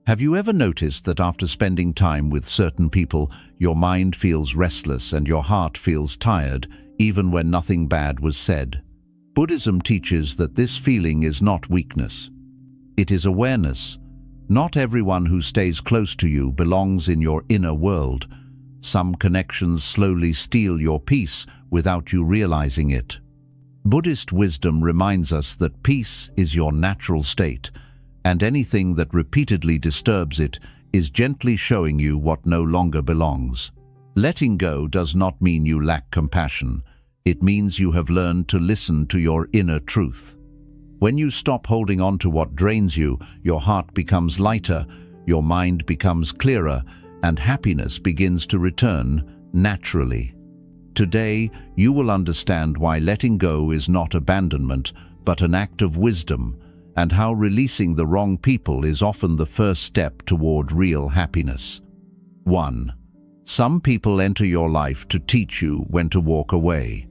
Have you ever noticed that after spending time with certain people, your mind feels restless and your heart feels tired, even when nothing bad was said? Buddhism teaches that this feeling is not weakness. It is awareness. Not everyone who stays close to you belongs in your inner world. Some connections slowly steal your peace without you realizing it. Buddhist wisdom reminds us that peace is your natural state, and anything that repeatedly disturbs it is gently showing you what no longer belongs. Letting go does not mean you lack compassion. It means you have learned to listen to your inner truth. When you stop holding on to what drains you, your heart becomes lighter, your mind becomes clearer, and happiness begins to return naturally. Today, you will understand why letting go is not abandonment, but an act of wisdom, and how releasing the wrong people is often the first step toward real happiness. 1. Some people enter your life to teach you when to walk away.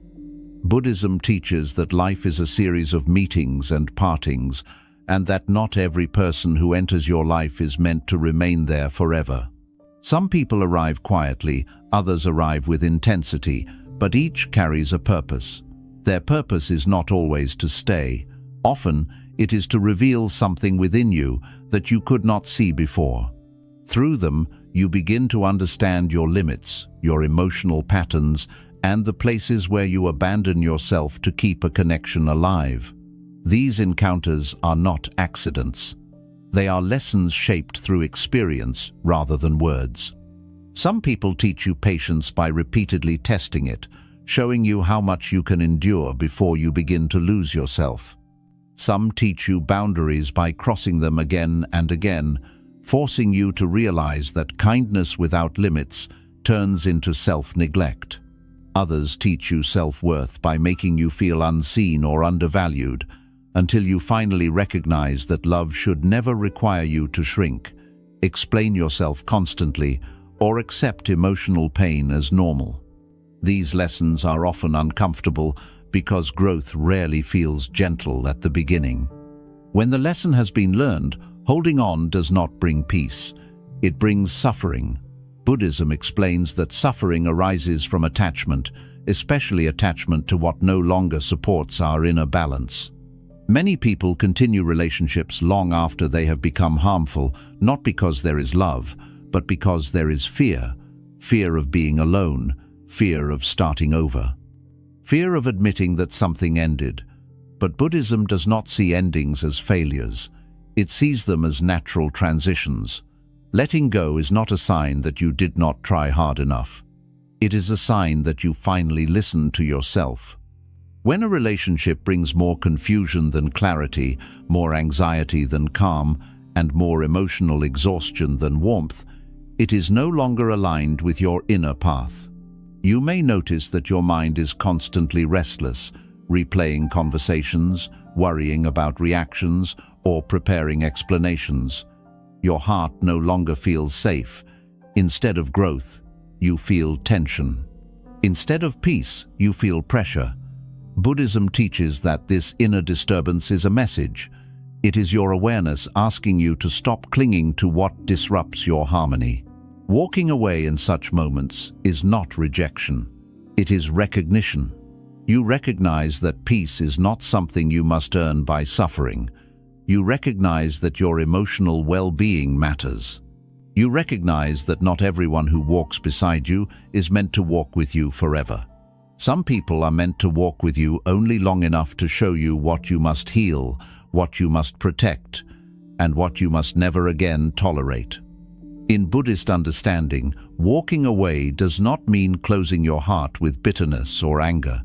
Buddhism teaches that life is a series of meetings and partings, and that not every person who enters your life is meant to remain there forever. Some people arrive quietly, others arrive with intensity, but each carries a purpose. Their purpose is not always to stay. Often, it is to reveal something within you that you could not see before. Through them, you begin to understand your limits, your emotional patterns, and the places where you abandon yourself to keep a connection alive. These encounters are not accidents. They are lessons shaped through experience rather than words. Some people teach you patience by repeatedly testing it, showing you how much you can endure before you begin to lose yourself. Some teach you boundaries by crossing them again and again, forcing you to realize that kindness without limits turns into self-neglect. Others teach you self-worth by making you feel unseen or undervalued, until you finally recognize that love should never require you to shrink, explain yourself constantly, or accept emotional pain as normal. These lessons are often uncomfortable because growth rarely feels gentle at the beginning. When the lesson has been learned, holding on does not bring peace. It brings suffering. Buddhism explains that suffering arises from attachment, especially attachment to what no longer supports our inner balance. Many people continue relationships long after they have become harmful, not because there is love, but because there is fear. Fear of being alone, fear of starting over. Fear of admitting that something ended. But Buddhism does not see endings as failures. It sees them as natural transitions. Letting go is not a sign that you did not try hard enough. It is a sign that you finally listened to yourself. When a relationship brings more confusion than clarity, more anxiety than calm, and more emotional exhaustion than warmth, it is no longer aligned with your inner path. You may notice that your mind is constantly restless, replaying conversations, worrying about reactions, or preparing explanations. Your heart no longer feels safe. Instead of growth, you feel tension. Instead of peace, you feel pressure. Buddhism teaches that this inner disturbance is a message. It is your awareness asking you to stop clinging to what disrupts your harmony. Walking away in such moments is not rejection. It is recognition. You recognize that peace is not something you must earn by suffering. You recognize that your emotional well-being matters. You recognize that not everyone who walks beside you is meant to walk with you forever. Some people are meant to walk with you only long enough to show you what you must heal, what you must protect, and what you must never again tolerate. In Buddhist understanding, walking away does not mean closing your heart with bitterness or anger.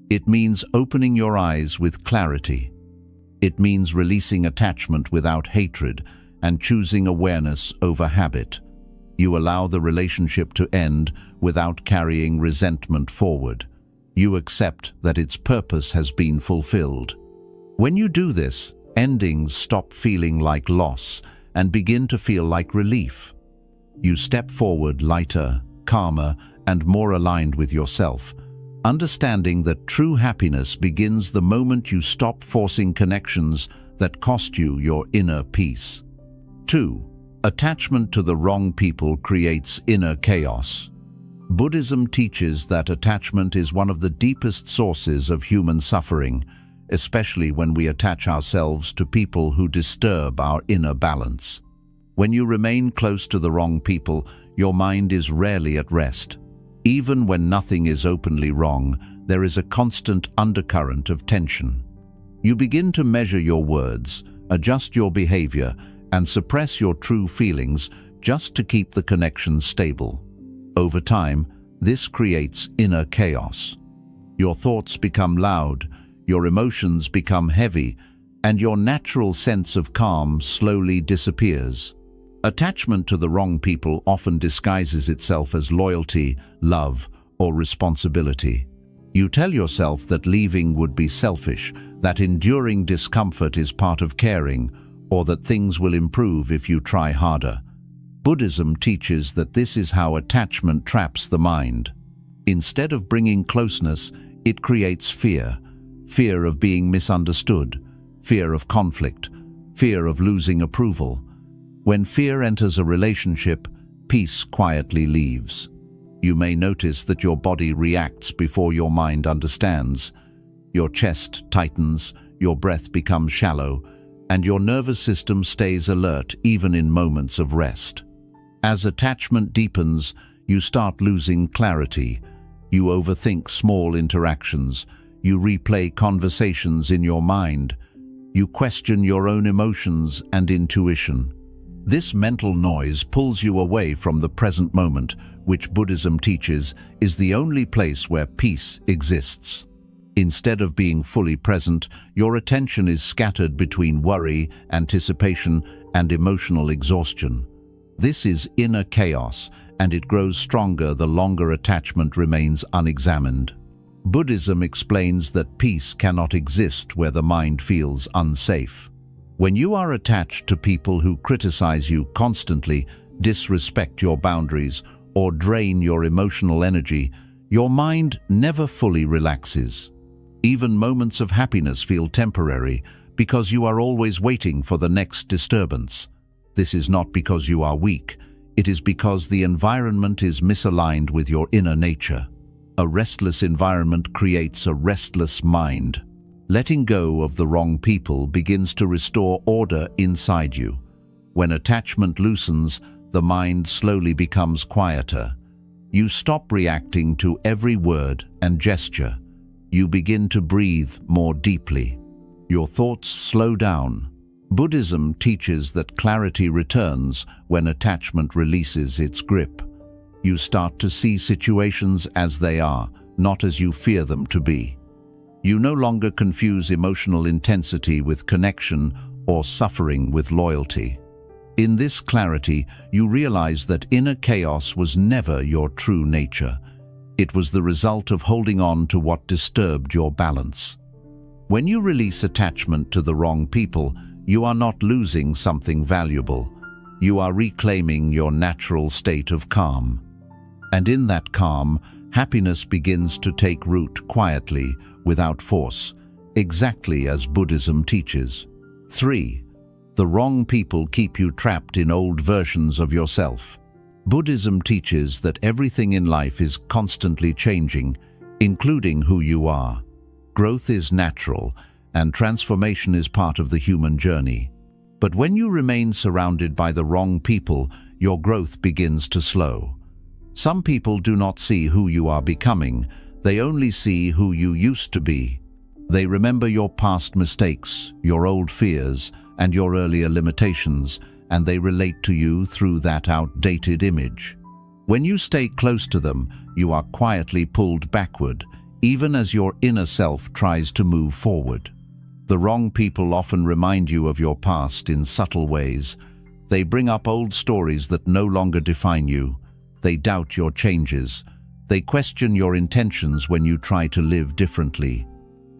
It means opening your eyes with clarity. It means releasing attachment without hatred and choosing awareness over habit. You allow the relationship to end without carrying resentment forward. You accept that its purpose has been fulfilled. When you do this, endings stop feeling like loss and begin to feel like relief. You step forward lighter, calmer, and more aligned with yourself, understanding that true happiness begins the moment you stop forcing connections that cost you your inner peace. 2. Attachment to the wrong people creates inner chaos. Buddhism teaches that attachment is one of the deepest sources of human suffering, especially when we attach ourselves to people who disturb our inner balance. When you remain close to the wrong people, your mind is rarely at rest. Even when nothing is openly wrong, there is a constant undercurrent of tension. You begin to measure your words, adjust your behavior, and suppress your true feelings just to keep the connection stable. Over time, this creates inner chaos. Your thoughts become loud, your emotions become heavy, and your natural sense of calm slowly disappears. Attachment to the wrong people often disguises itself as loyalty, love, or responsibility. You tell yourself that leaving would be selfish, that enduring discomfort is part of caring, or that things will improve if you try harder. Buddhism teaches that this is how attachment traps the mind. Instead of bringing closeness, it creates fear. Fear of being misunderstood, fear of conflict, fear of losing approval. When fear enters a relationship, peace quietly leaves. You may notice that your body reacts before your mind understands. Your chest tightens, your breath becomes shallow, and your nervous system stays alert even in moments of rest. As attachment deepens, you start losing clarity. You overthink small interactions. You replay conversations in your mind. You question your own emotions and intuition. This mental noise pulls you away from the present moment, which Buddhism teaches is the only place where peace exists. Instead of being fully present, your attention is scattered between worry, anticipation, and emotional exhaustion. This is inner chaos, and it grows stronger the longer attachment remains unexamined. Buddhism explains that peace cannot exist where the mind feels unsafe. When you are attached to people who criticize you constantly, disrespect your boundaries, or drain your emotional energy, your mind never fully relaxes. Even moments of happiness feel temporary because you are always waiting for the next disturbance. This is not because you are weak, it is because the environment is misaligned with your inner nature. A restless environment creates a restless mind. Letting go of the wrong people begins to restore order inside you. When attachment loosens, the mind slowly becomes quieter. You stop reacting to every word and gesture. You begin to breathe more deeply. Your thoughts slow down. Buddhism teaches that clarity returns when attachment releases its grip. You start to see situations as they are, not as you fear them to be. You no longer confuse emotional intensity with connection or suffering with loyalty. In this clarity, you realize that inner chaos was never your true nature. It was the result of holding on to what disturbed your balance. When you release attachment to the wrong people, you are not losing something valuable. You are reclaiming your natural state of calm. And in that calm, happiness begins to take root quietly, without force, exactly as Buddhism teaches. 3. The wrong people keep you trapped in old versions of yourself. Buddhism teaches that everything in life is constantly changing, including who you are. Growth is natural, and transformation is part of the human journey. But when you remain surrounded by the wrong people, your growth begins to slow. Some people do not see who you are becoming, they only see who you used to be. They remember your past mistakes, your old fears, and your earlier limitations, and they relate to you through that outdated image. When you stay close to them, you are quietly pulled backward, even as your inner self tries to move forward. The wrong people often remind you of your past in subtle ways. They bring up old stories that no longer define you. They doubt your changes. They question your intentions when you try to live differently.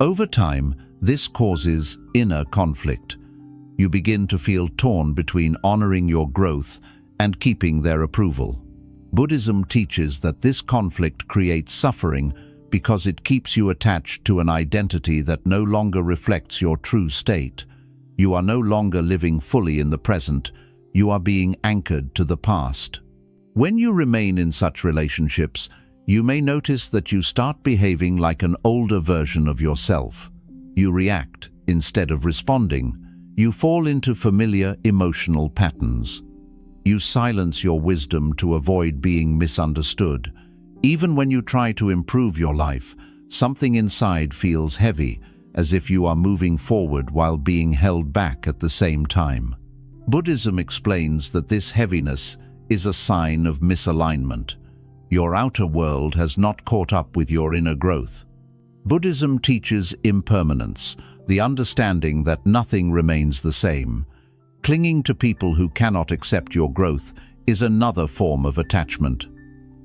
Over time, this causes inner conflict. You begin to feel torn between honoring your growth and keeping their approval. Buddhism teaches that this conflict creates suffering because it keeps you attached to an identity that no longer reflects your true state. You are no longer living fully in the present, you are being anchored to the past. When you remain in such relationships, you may notice that you start behaving like an older version of yourself. You react instead of responding. You fall into familiar emotional patterns. You silence your wisdom to avoid being misunderstood. Even when you try to improve your life, something inside feels heavy, as if you are moving forward while being held back at the same time. Buddhism explains that this heaviness is a sign of misalignment. Your outer world has not caught up with your inner growth. Buddhism teaches impermanence, the understanding that nothing remains the same. Clinging to people who cannot accept your growth is another form of attachment.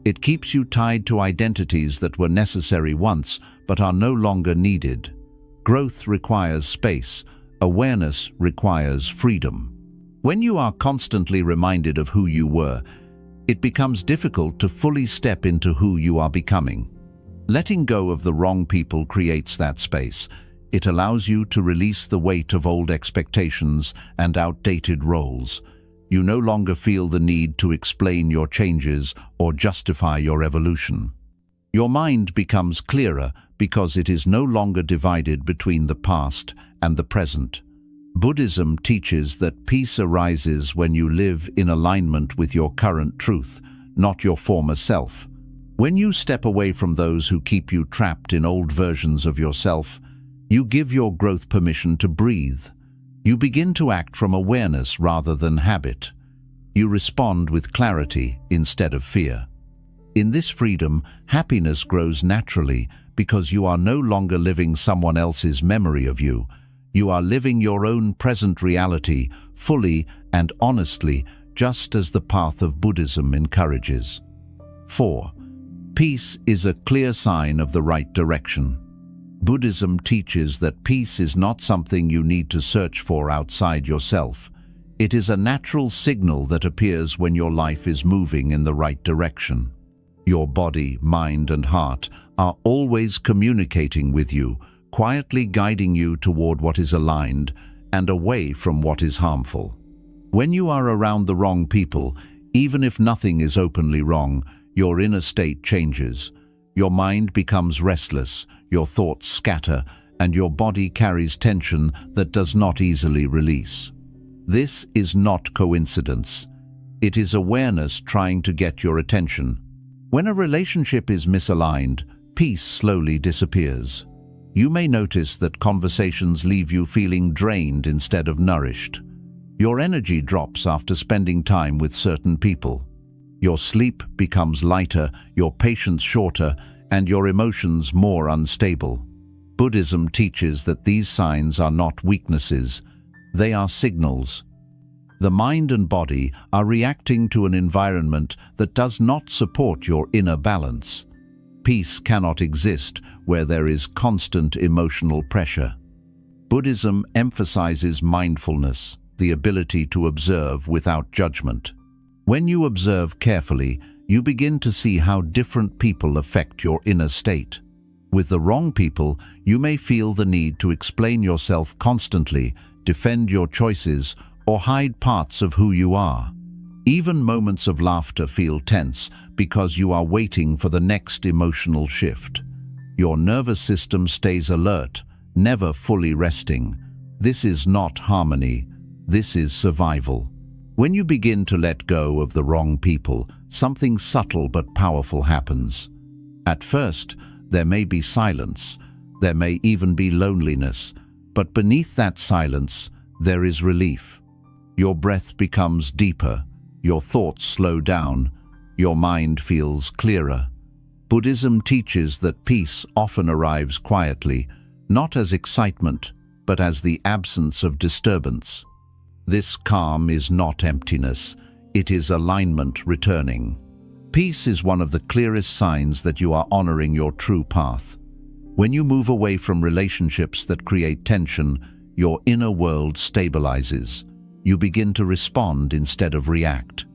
It keeps you tied to identities that were necessary once but are no longer needed. Growth requires space. Awareness requires freedom. When you are constantly reminded of who you were, it becomes difficult to fully step into who you are becoming. Letting go of the wrong people creates that space. It allows you to release the weight of old expectations and outdated roles. You no longer feel the need to explain your changes or justify your evolution. Your mind becomes clearer because it is no longer divided between the past and the present. Buddhism teaches that peace arises when you live in alignment with your current truth, not your former self. When you step away from those who keep you trapped in old versions of yourself, you give your growth permission to breathe. You begin to act from awareness rather than habit. You respond with clarity instead of fear. In this freedom, happiness grows naturally because you are no longer living someone else's memory of you. You are living your own present reality fully and honestly, just as the path of Buddhism encourages. 4. Peace is a clear sign of the right direction. Buddhism teaches that peace is not something you need to search for outside yourself. It is a natural signal that appears when your life is moving in the right direction. Your body, mind, and heart are always communicating with you, quietly guiding you toward what is aligned and away from what is harmful. When you are around the wrong people, even if nothing is openly wrong, your inner state changes. Your mind becomes restless, your thoughts scatter, and your body carries tension that does not easily release. This is not coincidence. It is awareness trying to get your attention. When a relationship is misaligned, peace slowly disappears. You may notice that conversations leave you feeling drained instead of nourished. Your energy drops after spending time with certain people. Your sleep becomes lighter, your patience shorter, and your emotions more unstable. Buddhism teaches that these signs are not weaknesses, they are signals. The mind and body are reacting to an environment that does not support your inner balance. Peace cannot exist where there is constant emotional pressure. Buddhism emphasizes mindfulness, the ability to observe without judgment. When you observe carefully, you begin to see how different people affect your inner state. With the wrong people, you may feel the need to explain yourself constantly, defend your choices, or hide parts of who you are. Even moments of laughter feel tense because you are waiting for the next emotional shift. Your nervous system stays alert, never fully resting. This is not harmony, this is survival. When you begin to let go of the wrong people, something subtle but powerful happens. At first, there may be silence, there may even be loneliness, but beneath that silence, there is relief. Your breath becomes deeper, your thoughts slow down, your mind feels clearer. Buddhism teaches that peace often arrives quietly, not as excitement, but as the absence of disturbance. This calm is not emptiness, it is alignment returning. Peace is one of the clearest signs that you are honoring your true path. When you move away from relationships that create tension, your inner world stabilizes. You begin to respond instead of react.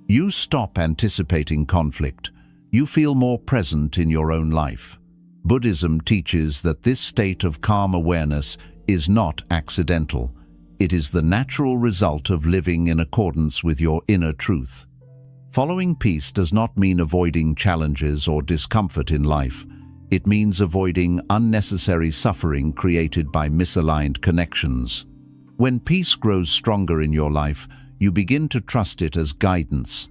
You stop anticipating conflict. You feel more present in your own life. Buddhism teaches that this state of calm awareness is not accidental. It is the natural result of living in accordance with your inner truth. Following peace does not mean avoiding challenges or discomfort in life. It means avoiding unnecessary suffering created by misaligned connections. When peace grows stronger in your life, you begin to trust it as guidance.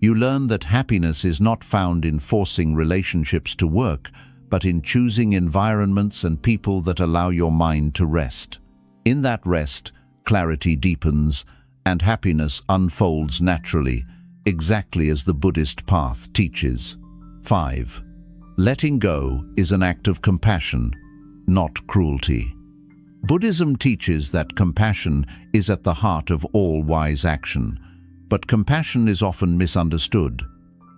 You learn that happiness is not found in forcing relationships to work, but in choosing environments and people that allow your mind to rest. In that rest, clarity deepens, and happiness unfolds naturally, exactly as the Buddhist path teaches. 5. Letting go is an act of compassion, not cruelty. Buddhism teaches that compassion is at the heart of all wise action, but compassion is often misunderstood.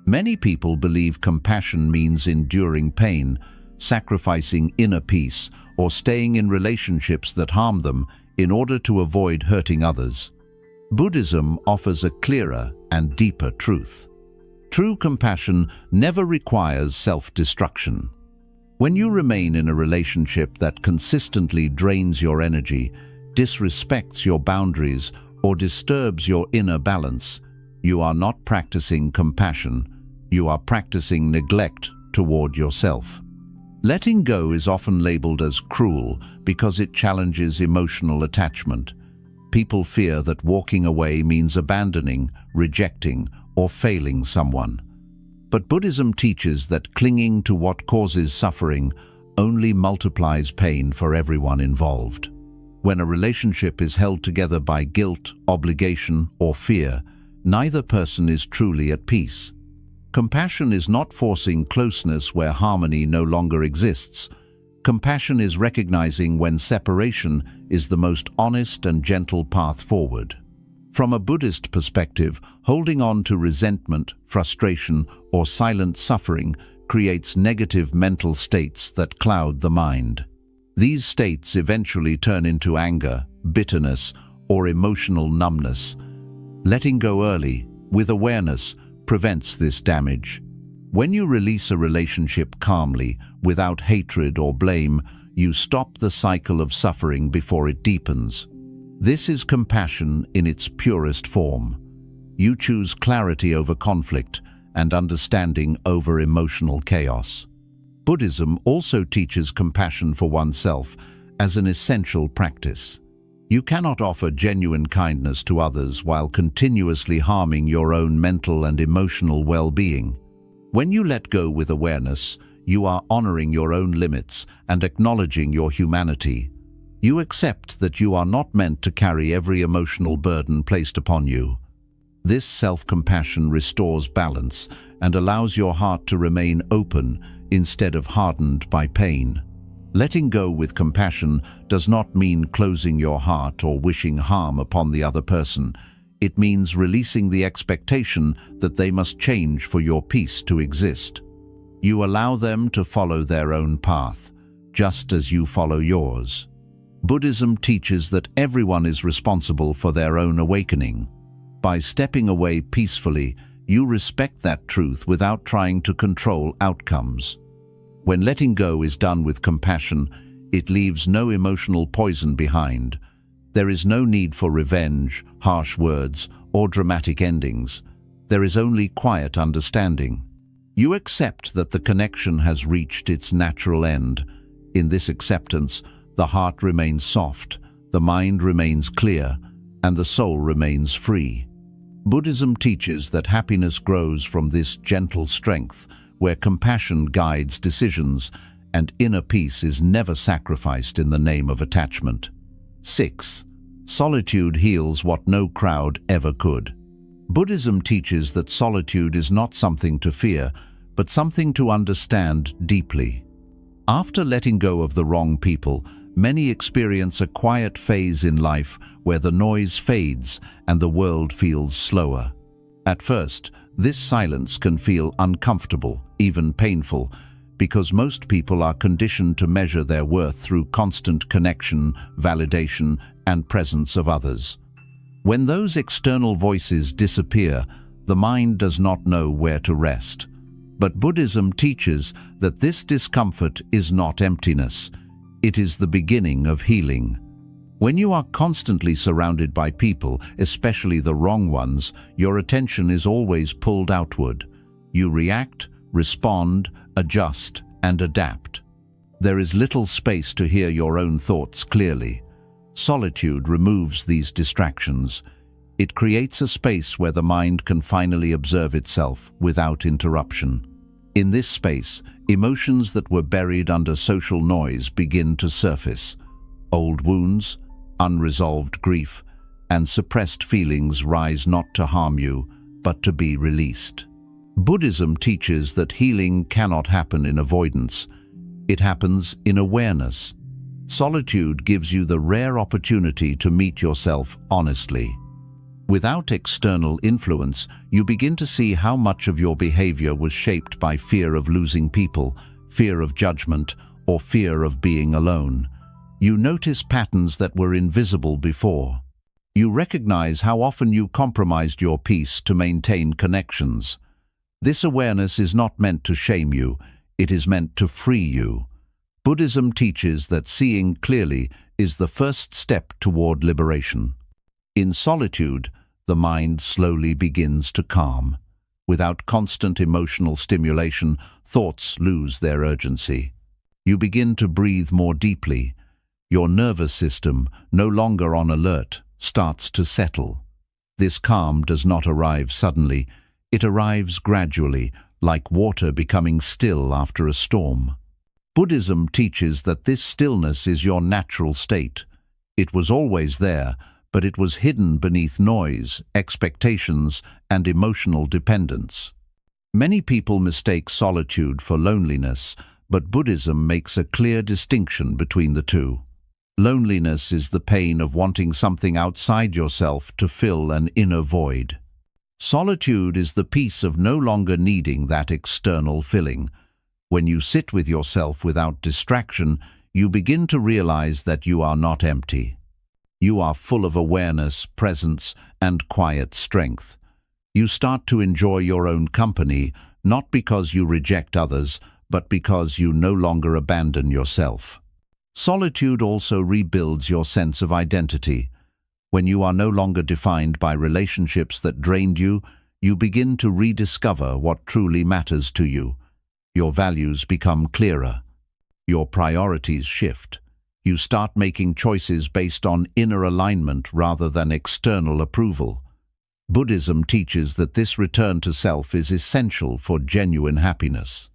Many people believe compassion means enduring pain, sacrificing inner peace, or staying in relationships that harm them in order to avoid hurting others. Buddhism offers a clearer and deeper truth. True compassion never requires self-destruction. When you remain in a relationship that consistently drains your energy, disrespects your boundaries, or disturbs your inner balance, you are not practicing compassion, you are practicing neglect toward yourself. Letting go is often labeled as cruel because it challenges emotional attachment. People fear that walking away means abandoning, rejecting, or failing someone. But Buddhism teaches that clinging to what causes suffering only multiplies pain for everyone involved. When a relationship is held together by guilt, obligation, or fear, neither person is truly at peace. Compassion is not forcing closeness where harmony no longer exists. Compassion is recognizing when separation is the most honest and gentle path forward. From a Buddhist perspective, holding on to resentment, frustration, or silent suffering creates negative mental states that cloud the mind. These states eventually turn into anger, bitterness, or emotional numbness. Letting go early, with awareness, prevents this damage. When you release a relationship calmly, without hatred or blame, you stop the cycle of suffering before it deepens. This is compassion in its purest form. You choose clarity over conflict and understanding over emotional chaos. Buddhism also teaches compassion for oneself as an essential practice. You cannot offer genuine kindness to others while continuously harming your own mental and emotional well-being. When you let go with awareness, you are honoring your own limits and acknowledging your humanity. You accept that you are not meant to carry every emotional burden placed upon you. This self-compassion restores balance and allows your heart to remain open instead of hardened by pain. Letting go with compassion does not mean closing your heart or wishing harm upon the other person. It means releasing the expectation that they must change for your peace to exist. You allow them to follow their own path, just as you follow yours. Buddhism teaches that everyone is responsible for their own awakening. By stepping away peacefully, you respect that truth without trying to control outcomes. When letting go is done with compassion, it leaves no emotional poison behind. There is no need for revenge, harsh words, or dramatic endings. There is only quiet understanding. You accept that the connection has reached its natural end. In this acceptance, the heart remains soft, the mind remains clear, and the soul remains free. Buddhism teaches that happiness grows from this gentle strength, where compassion guides decisions and inner peace is never sacrificed in the name of attachment. 6. Solitude heals what no crowd ever could. Buddhism teaches that solitude is not something to fear, but something to understand deeply. After letting go of the wrong people, many experience a quiet phase in life where the noise fades and the world feels slower. At first, this silence can feel uncomfortable, even painful, because most people are conditioned to measure their worth through constant connection, validation, and presence of others. When those external voices disappear, the mind does not know where to rest. But Buddhism teaches that this discomfort is not emptiness. It is the beginning of healing. When you are constantly surrounded by people, especially the wrong ones, your attention is always pulled outward. You react, respond, adjust, and adapt. There is little space to hear your own thoughts clearly. Solitude removes these distractions. It creates a space where the mind can finally observe itself without interruption. In this space, emotions that were buried under social noise begin to surface. Old wounds, unresolved grief, and suppressed feelings rise not to harm you, but to be released. Buddhism teaches that healing cannot happen in avoidance. It happens in awareness. Solitude gives you the rare opportunity to meet yourself honestly. Without external influence, you begin to see how much of your behavior was shaped by fear of losing people, fear of judgment, or fear of being alone. You notice patterns that were invisible before. You recognize how often you compromised your peace to maintain connections. This awareness is not meant to shame you, it is meant to free you. Buddhism teaches that seeing clearly is the first step toward liberation. In solitude, the mind slowly begins to calm. Without constant emotional stimulation, thoughts lose their urgency. You begin to breathe more deeply. Your nervous system, no longer on alert, starts to settle. This calm does not arrive suddenly. It arrives gradually, like water becoming still after a storm. Buddhism teaches that this stillness is your natural state. It was always there, but it was hidden beneath noise, expectations, and emotional dependence. Many people mistake solitude for loneliness, but Buddhism makes a clear distinction between the two. Loneliness is the pain of wanting something outside yourself to fill an inner void. Solitude is the peace of no longer needing that external filling. When you sit with yourself without distraction, you begin to realize that you are not empty. You are full of awareness, presence, and quiet strength. You start to enjoy your own company, not because you reject others, but because you no longer abandon yourself. Solitude also rebuilds your sense of identity. When you are no longer defined by relationships that drained you, you begin to rediscover what truly matters to you. Your values become clearer. Your priorities shift. You start making choices based on inner alignment rather than external approval. Buddhism teaches that this return to self is essential for genuine happiness.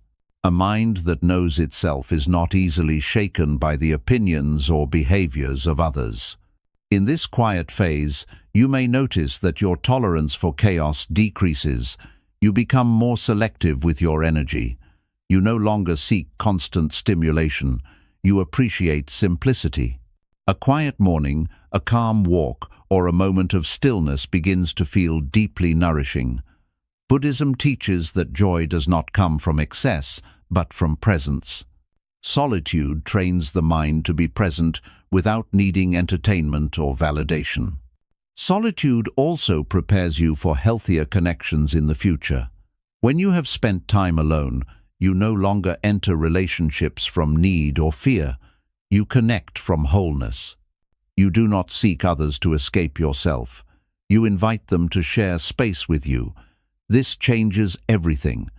A mind that knows itself is not easily shaken by the opinions or behaviors of others. In this quiet phase, you may notice that your tolerance for chaos decreases. You become more selective with your energy. You no longer seek constant stimulation. You appreciate simplicity. A quiet morning, a calm walk, or a moment of stillness begins to feel deeply nourishing. Buddhism teaches that joy does not come from excess, but from presence. Solitude trains the mind to be present without needing entertainment or validation. Solitude also prepares you for healthier connections in the future. When you have spent time alone, you no longer enter relationships from need or fear. You connect from wholeness. You do not seek others to escape yourself. You invite them to share space with you. This changes everything.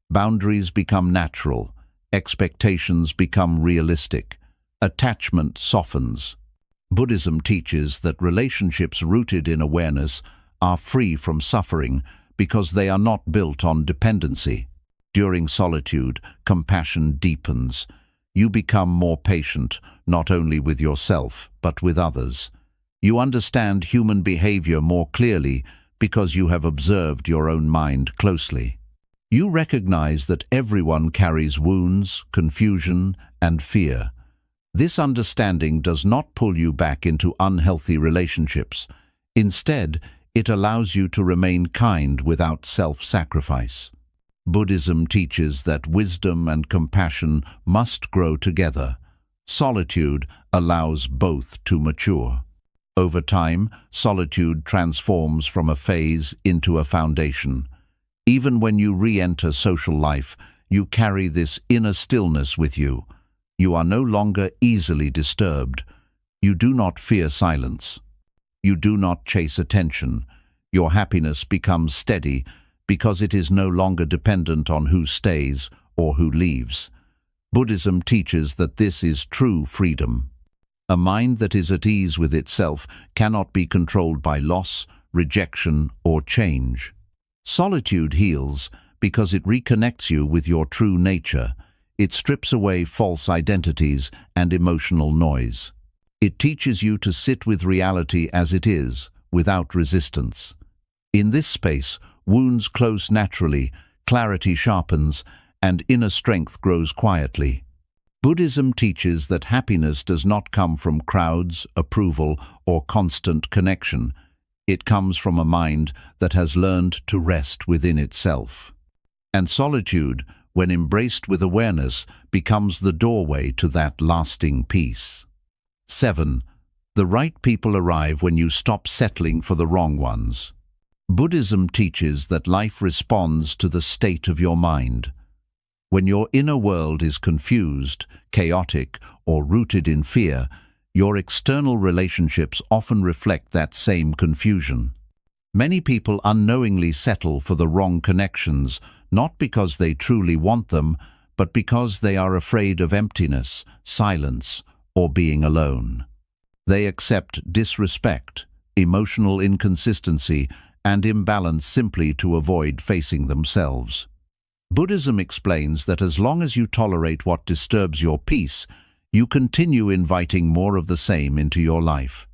Boundaries become natural. Expectations become realistic. Attachment softens. Buddhism teaches that relationships rooted in awareness are free from suffering because they are not built on dependency. During solitude, compassion deepens. You become more patient, not only with yourself, but with others. You understand human behavior more clearly because you have observed your own mind closely. You recognize that everyone carries wounds, confusion, and fear. This understanding does not pull you back into unhealthy relationships. Instead, it allows you to remain kind without self-sacrifice. Buddhism teaches that wisdom and compassion must grow together. Solitude allows both to mature. Over time, solitude transforms from a phase into a foundation. Even when you re-enter social life, you carry this inner stillness with you. You are no longer easily disturbed. You do not fear silence. You do not chase attention. Your happiness becomes steady because it is no longer dependent on who stays or who leaves. Buddhism teaches that this is true freedom. A mind that is at ease with itself cannot be controlled by loss, rejection, or change. Solitude heals because it reconnects you with your true nature. It strips away false identities and emotional noise. It teaches you to sit with reality as it is, without resistance. In this space, wounds close naturally, clarity sharpens, and inner strength grows quietly. Buddhism teaches that happiness does not come from crowds, approval, or constant connection. It comes from a mind that has learned to rest within itself. And solitude, when embraced with awareness, becomes the doorway to that lasting peace. 7. The right people arrive when you stop settling for the wrong ones. Buddhism teaches that life responds to the state of your mind. When your inner world is confused, chaotic, or rooted in fear, your external relationships often reflect that same confusion. Many people unknowingly settle for the wrong connections, not because they truly want them, but because they are afraid of emptiness, silence, or being alone. They accept disrespect, emotional inconsistency, and imbalance simply to avoid facing themselves. Buddhism explains that as long as you tolerate what disturbs your peace, you continue inviting more of the same into your life.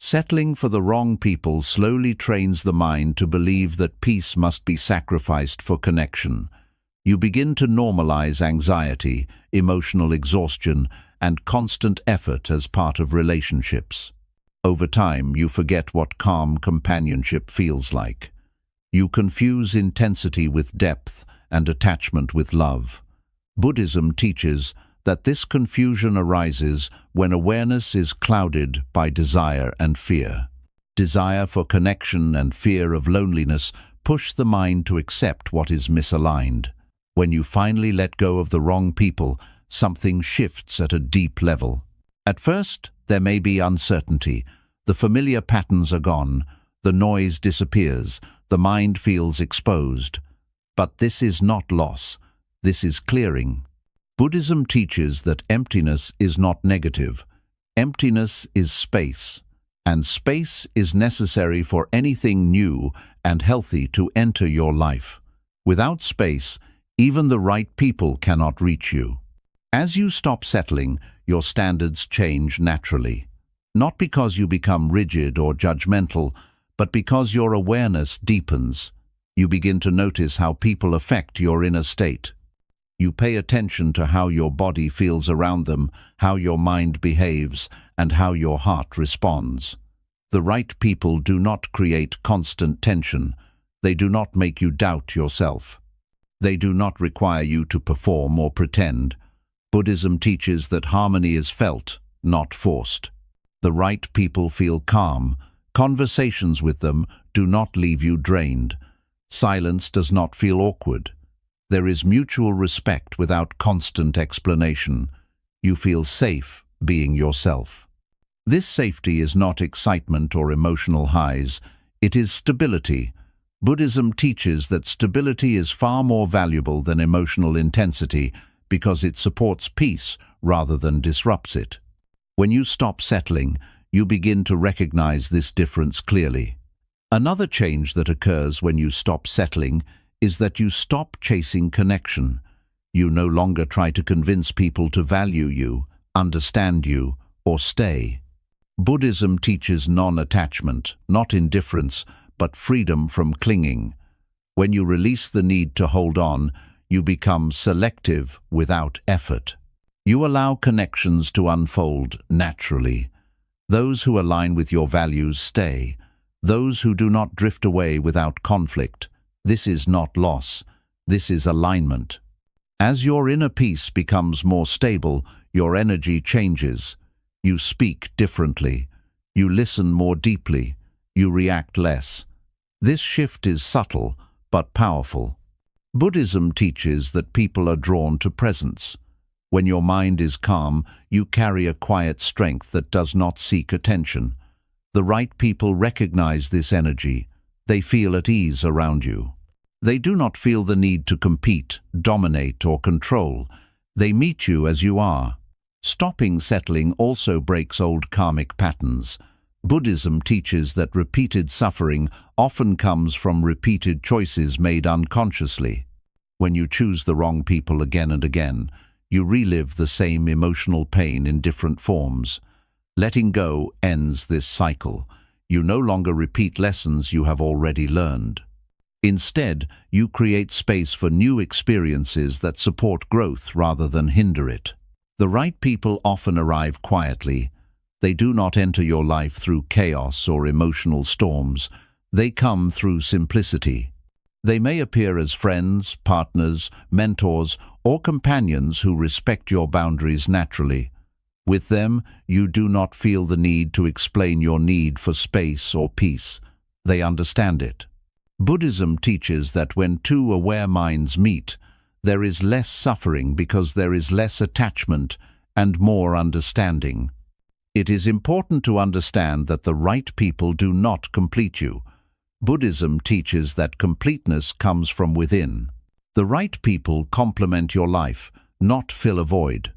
Settling for the wrong people slowly trains the mind to believe that peace must be sacrificed for connection. You begin to normalize anxiety, emotional exhaustion, and constant effort as part of relationships. Over time, you forget what calm companionship feels like. You confuse intensity with depth and attachment with love. Buddhism teaches that this confusion arises when awareness is clouded by desire and fear. Desire for connection and fear of loneliness push the mind to accept what is misaligned. When you finally let go of the wrong people, something shifts at a deep level. At first, there may be uncertainty. The familiar patterns are gone, the noise disappears, the mind feels exposed. But this is not loss, this is clearing. Buddhism teaches that emptiness is not negative. Emptiness is space, and space is necessary for anything new and healthy to enter your life. Without space, even the right people cannot reach you. As you stop settling, your standards change naturally. Not because you become rigid or judgmental, but because your awareness deepens. You begin to notice how people affect your inner state. You pay attention to how your body feels around them, how your mind behaves, and how your heart responds. The right people do not create constant tension. They do not make you doubt yourself. They do not require you to perform or pretend. Buddhism teaches that harmony is felt, not forced. The right people feel calm. Conversations with them do not leave you drained. Silence does not feel awkward. There is mutual respect without constant explanation. You feel safe being yourself. This safety is not excitement or emotional highs. It is stability. Buddhism teaches that stability is far more valuable than emotional intensity because it supports peace rather than disrupts it. When you stop settling, you begin to recognize this difference clearly. Another change that occurs when you stop settling is that you stop chasing connection. You no longer try to convince people to value you, understand you, or stay. Buddhism teaches non-attachment, not indifference, but freedom from clinging. When you release the need to hold on, you become selective without effort. You allow connections to unfold naturally. Those who align with your values stay. Those who do not drift away without conflict. This is not loss. This is alignment. As your inner peace becomes more stable, your energy changes. You speak differently. You listen more deeply. You react less. This shift is subtle but powerful. Buddhism teaches that people are drawn to presence. When your mind is calm, you carry a quiet strength that does not seek attention. The right people recognize this energy. They feel at ease around you. They do not feel the need to compete, dominate, or control. They meet you as you are. Stopping settling also breaks old karmic patterns. Buddhism teaches that repeated suffering often comes from repeated choices made unconsciously. When you choose the wrong people again and again, you relive the same emotional pain in different forms. Letting go ends this cycle. You no longer repeat lessons you have already learned. Instead, you create space for new experiences that support growth rather than hinder it. The right people often arrive quietly. They do not enter your life through chaos or emotional storms. They come through simplicity. They may appear as friends, partners, mentors, or companions who respect your boundaries naturally. With them, you do not feel the need to explain your need for space or peace. They understand it. Buddhism teaches that when two aware minds meet, there is less suffering because there is less attachment and more understanding. It is important to understand that the right people do not complete you. Buddhism teaches that completeness comes from within. The right people complement your life, not fill a void.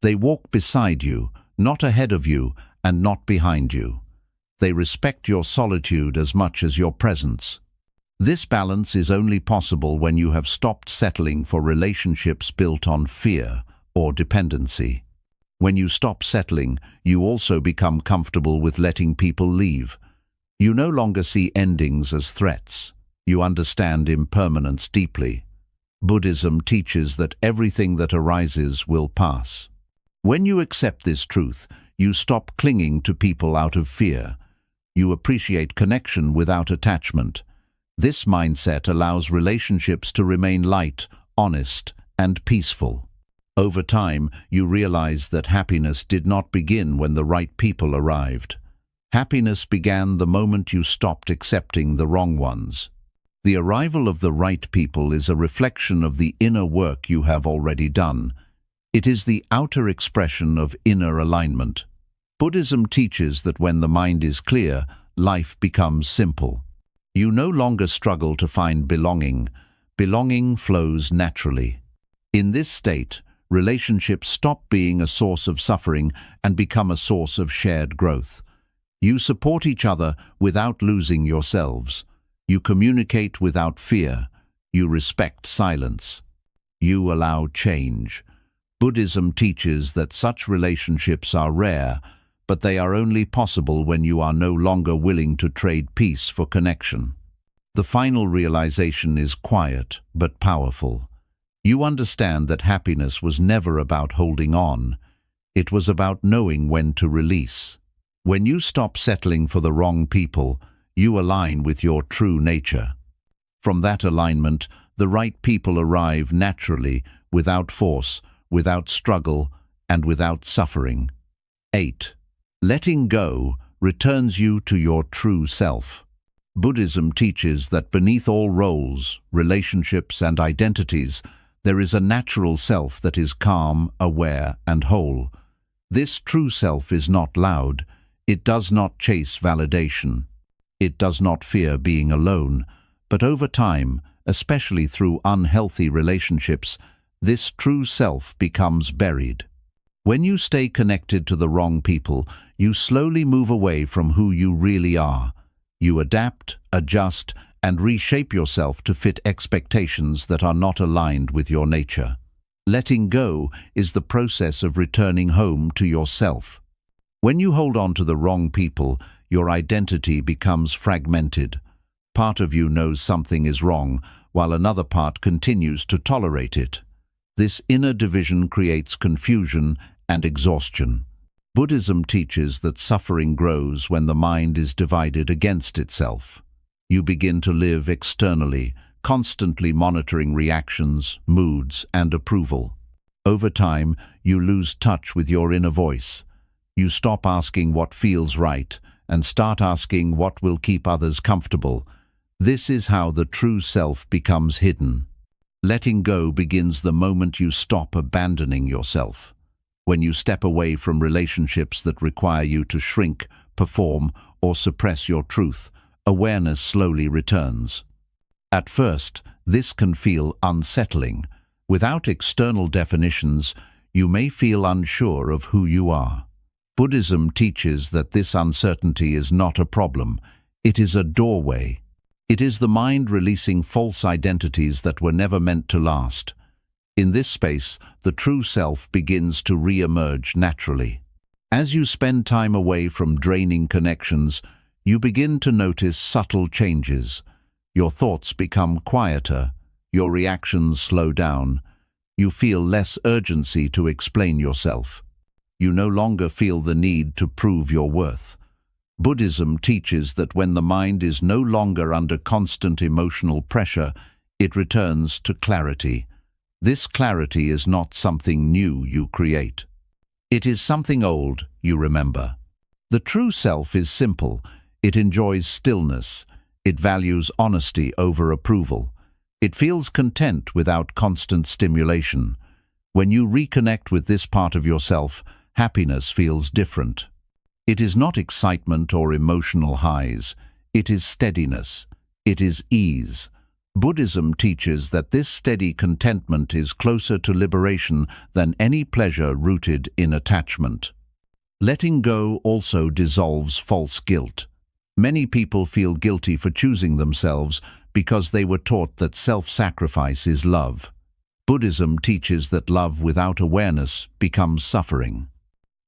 They walk beside you, not ahead of you, and not behind you. They respect your solitude as much as your presence. This balance is only possible when you have stopped settling for relationships built on fear or dependency. When you stop settling, you also become comfortable with letting people leave. You no longer see endings as threats. You understand impermanence deeply. Buddhism teaches that everything that arises will pass. When you accept this truth, you stop clinging to people out of fear. You appreciate connection without attachment. This mindset allows relationships to remain light, honest, and peaceful. Over time, you realize that happiness did not begin when the right people arrived. Happiness began the moment you stopped accepting the wrong ones. The arrival of the right people is a reflection of the inner work you have already done. It is the outer expression of inner alignment. Buddhism teaches that when the mind is clear, life becomes simple. You no longer struggle to find belonging. Belonging flows naturally. In this state, relationships stop being a source of suffering and become a source of shared growth. You support each other without losing yourselves. You communicate without fear. You respect silence. You allow change. Buddhism teaches that such relationships are rare, but they are only possible when you are no longer willing to trade peace for connection. The final realization is quiet but powerful. You understand that happiness was never about holding on. It was about knowing when to release. When you stop settling for the wrong people, you align with your true nature. From that alignment, the right people arrive naturally, without force, without struggle, and without suffering. 8. Letting go returns you to your true self. Buddhism teaches that beneath all roles, relationships, and identities, there is a natural self that is calm, aware, and whole. This true self is not loud. It does not chase validation. It does not fear being alone. But over time, especially through unhealthy relationships, this true self becomes buried. When you stay connected to the wrong people, you slowly move away from who you really are. You adapt, adjust, and reshape yourself to fit expectations that are not aligned with your nature. Letting go is the process of returning home to yourself. When you hold on to the wrong people, your identity becomes fragmented. Part of you knows something is wrong, while another part continues to tolerate it. This inner division creates confusion and exhaustion. Buddhism teaches that suffering grows when the mind is divided against itself. You begin to live externally, constantly monitoring reactions, moods, and approval. Over time, you lose touch with your inner voice. You stop asking what feels right and start asking what will keep others comfortable. This is how the true self becomes hidden. Letting go begins the moment you stop abandoning yourself. When you step away from relationships that require you to shrink, perform, or suppress your truth, awareness slowly returns. At first, this can feel unsettling. Without external definitions, you may feel unsure of who you are. Buddhism teaches that this uncertainty is not a problem. It is a doorway. It is the mind releasing false identities that were never meant to last. In this space, the true self begins to re-emerge naturally. As you spend time away from draining connections, you begin to notice subtle changes. Your thoughts become quieter, your reactions slow down, you feel less urgency to explain yourself. You no longer feel the need to prove your worth. Buddhism teaches that when the mind is no longer under constant emotional pressure, it returns to clarity. This clarity is not something new you create. It is something old you remember. The true self is simple. It enjoys stillness. It values honesty over approval. It feels content without constant stimulation. When you reconnect with this part of yourself, happiness feels different. It is not excitement or emotional highs. It is steadiness. It is ease. Buddhism teaches that this steady contentment is closer to liberation than any pleasure rooted in attachment. Letting go also dissolves false guilt. Many people feel guilty for choosing themselves because they were taught that self-sacrifice is love. Buddhism teaches that love without awareness becomes suffering.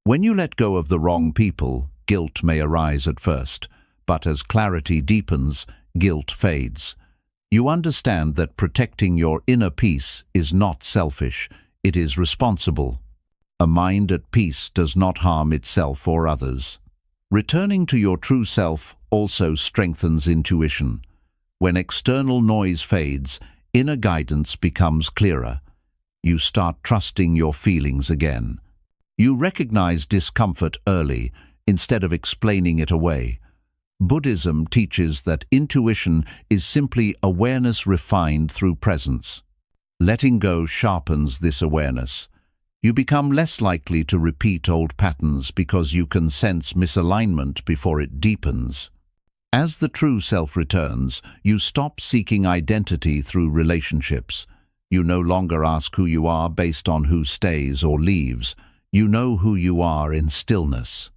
When you let go of the wrong people, guilt may arise at first, but as clarity deepens, guilt fades. You understand that protecting your inner peace is not selfish, it is responsible. A mind at peace does not harm itself or others. Returning to your true self also strengthens intuition. When external noise fades, inner guidance becomes clearer. You start trusting your feelings again. You recognize discomfort early, instead of explaining it away. Buddhism teaches that intuition is simply awareness refined through presence. Letting go sharpens this awareness. You become less likely to repeat old patterns because you can sense misalignment before it deepens. As the true self returns, you stop seeking identity through relationships. You no longer ask who you are based on who stays or leaves. You know who you are in stillness.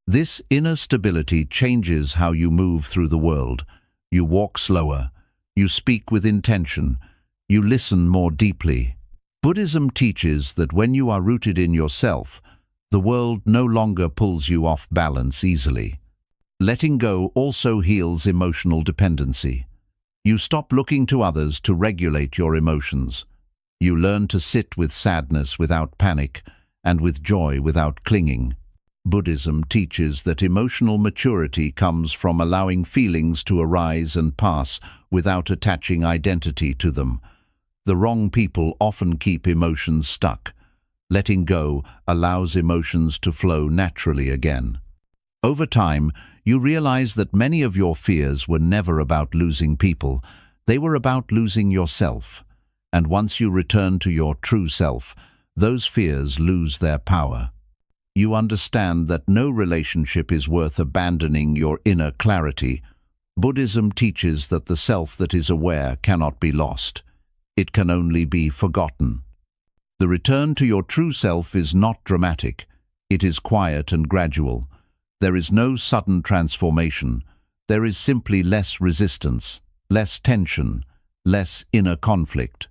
This inner stability changes how you move through the world. You walk slower. You speak with intention. You listen more deeply. Buddhism teaches that when you are rooted in yourself, the world no longer pulls you off balance easily. Letting go also heals emotional dependency. You stop looking to others to regulate your emotions. You learn to sit with sadness without panic and with joy without clinging. Buddhism teaches that emotional maturity comes from allowing feelings to arise and pass without attaching identity to them. The wrong people often keep emotions stuck. Letting go allows emotions to flow naturally again. Over time, you realize that many of your fears were never about losing people. They were about losing yourself. And once you return to your true self, those fears lose their power. You understand that no relationship is worth abandoning your inner clarity. Buddhism teaches that the self that is aware cannot be lost. It can only be forgotten. The return to your true self is not dramatic. It is quiet and gradual. There is no sudden transformation. There is simply less resistance, less tension, less inner conflict.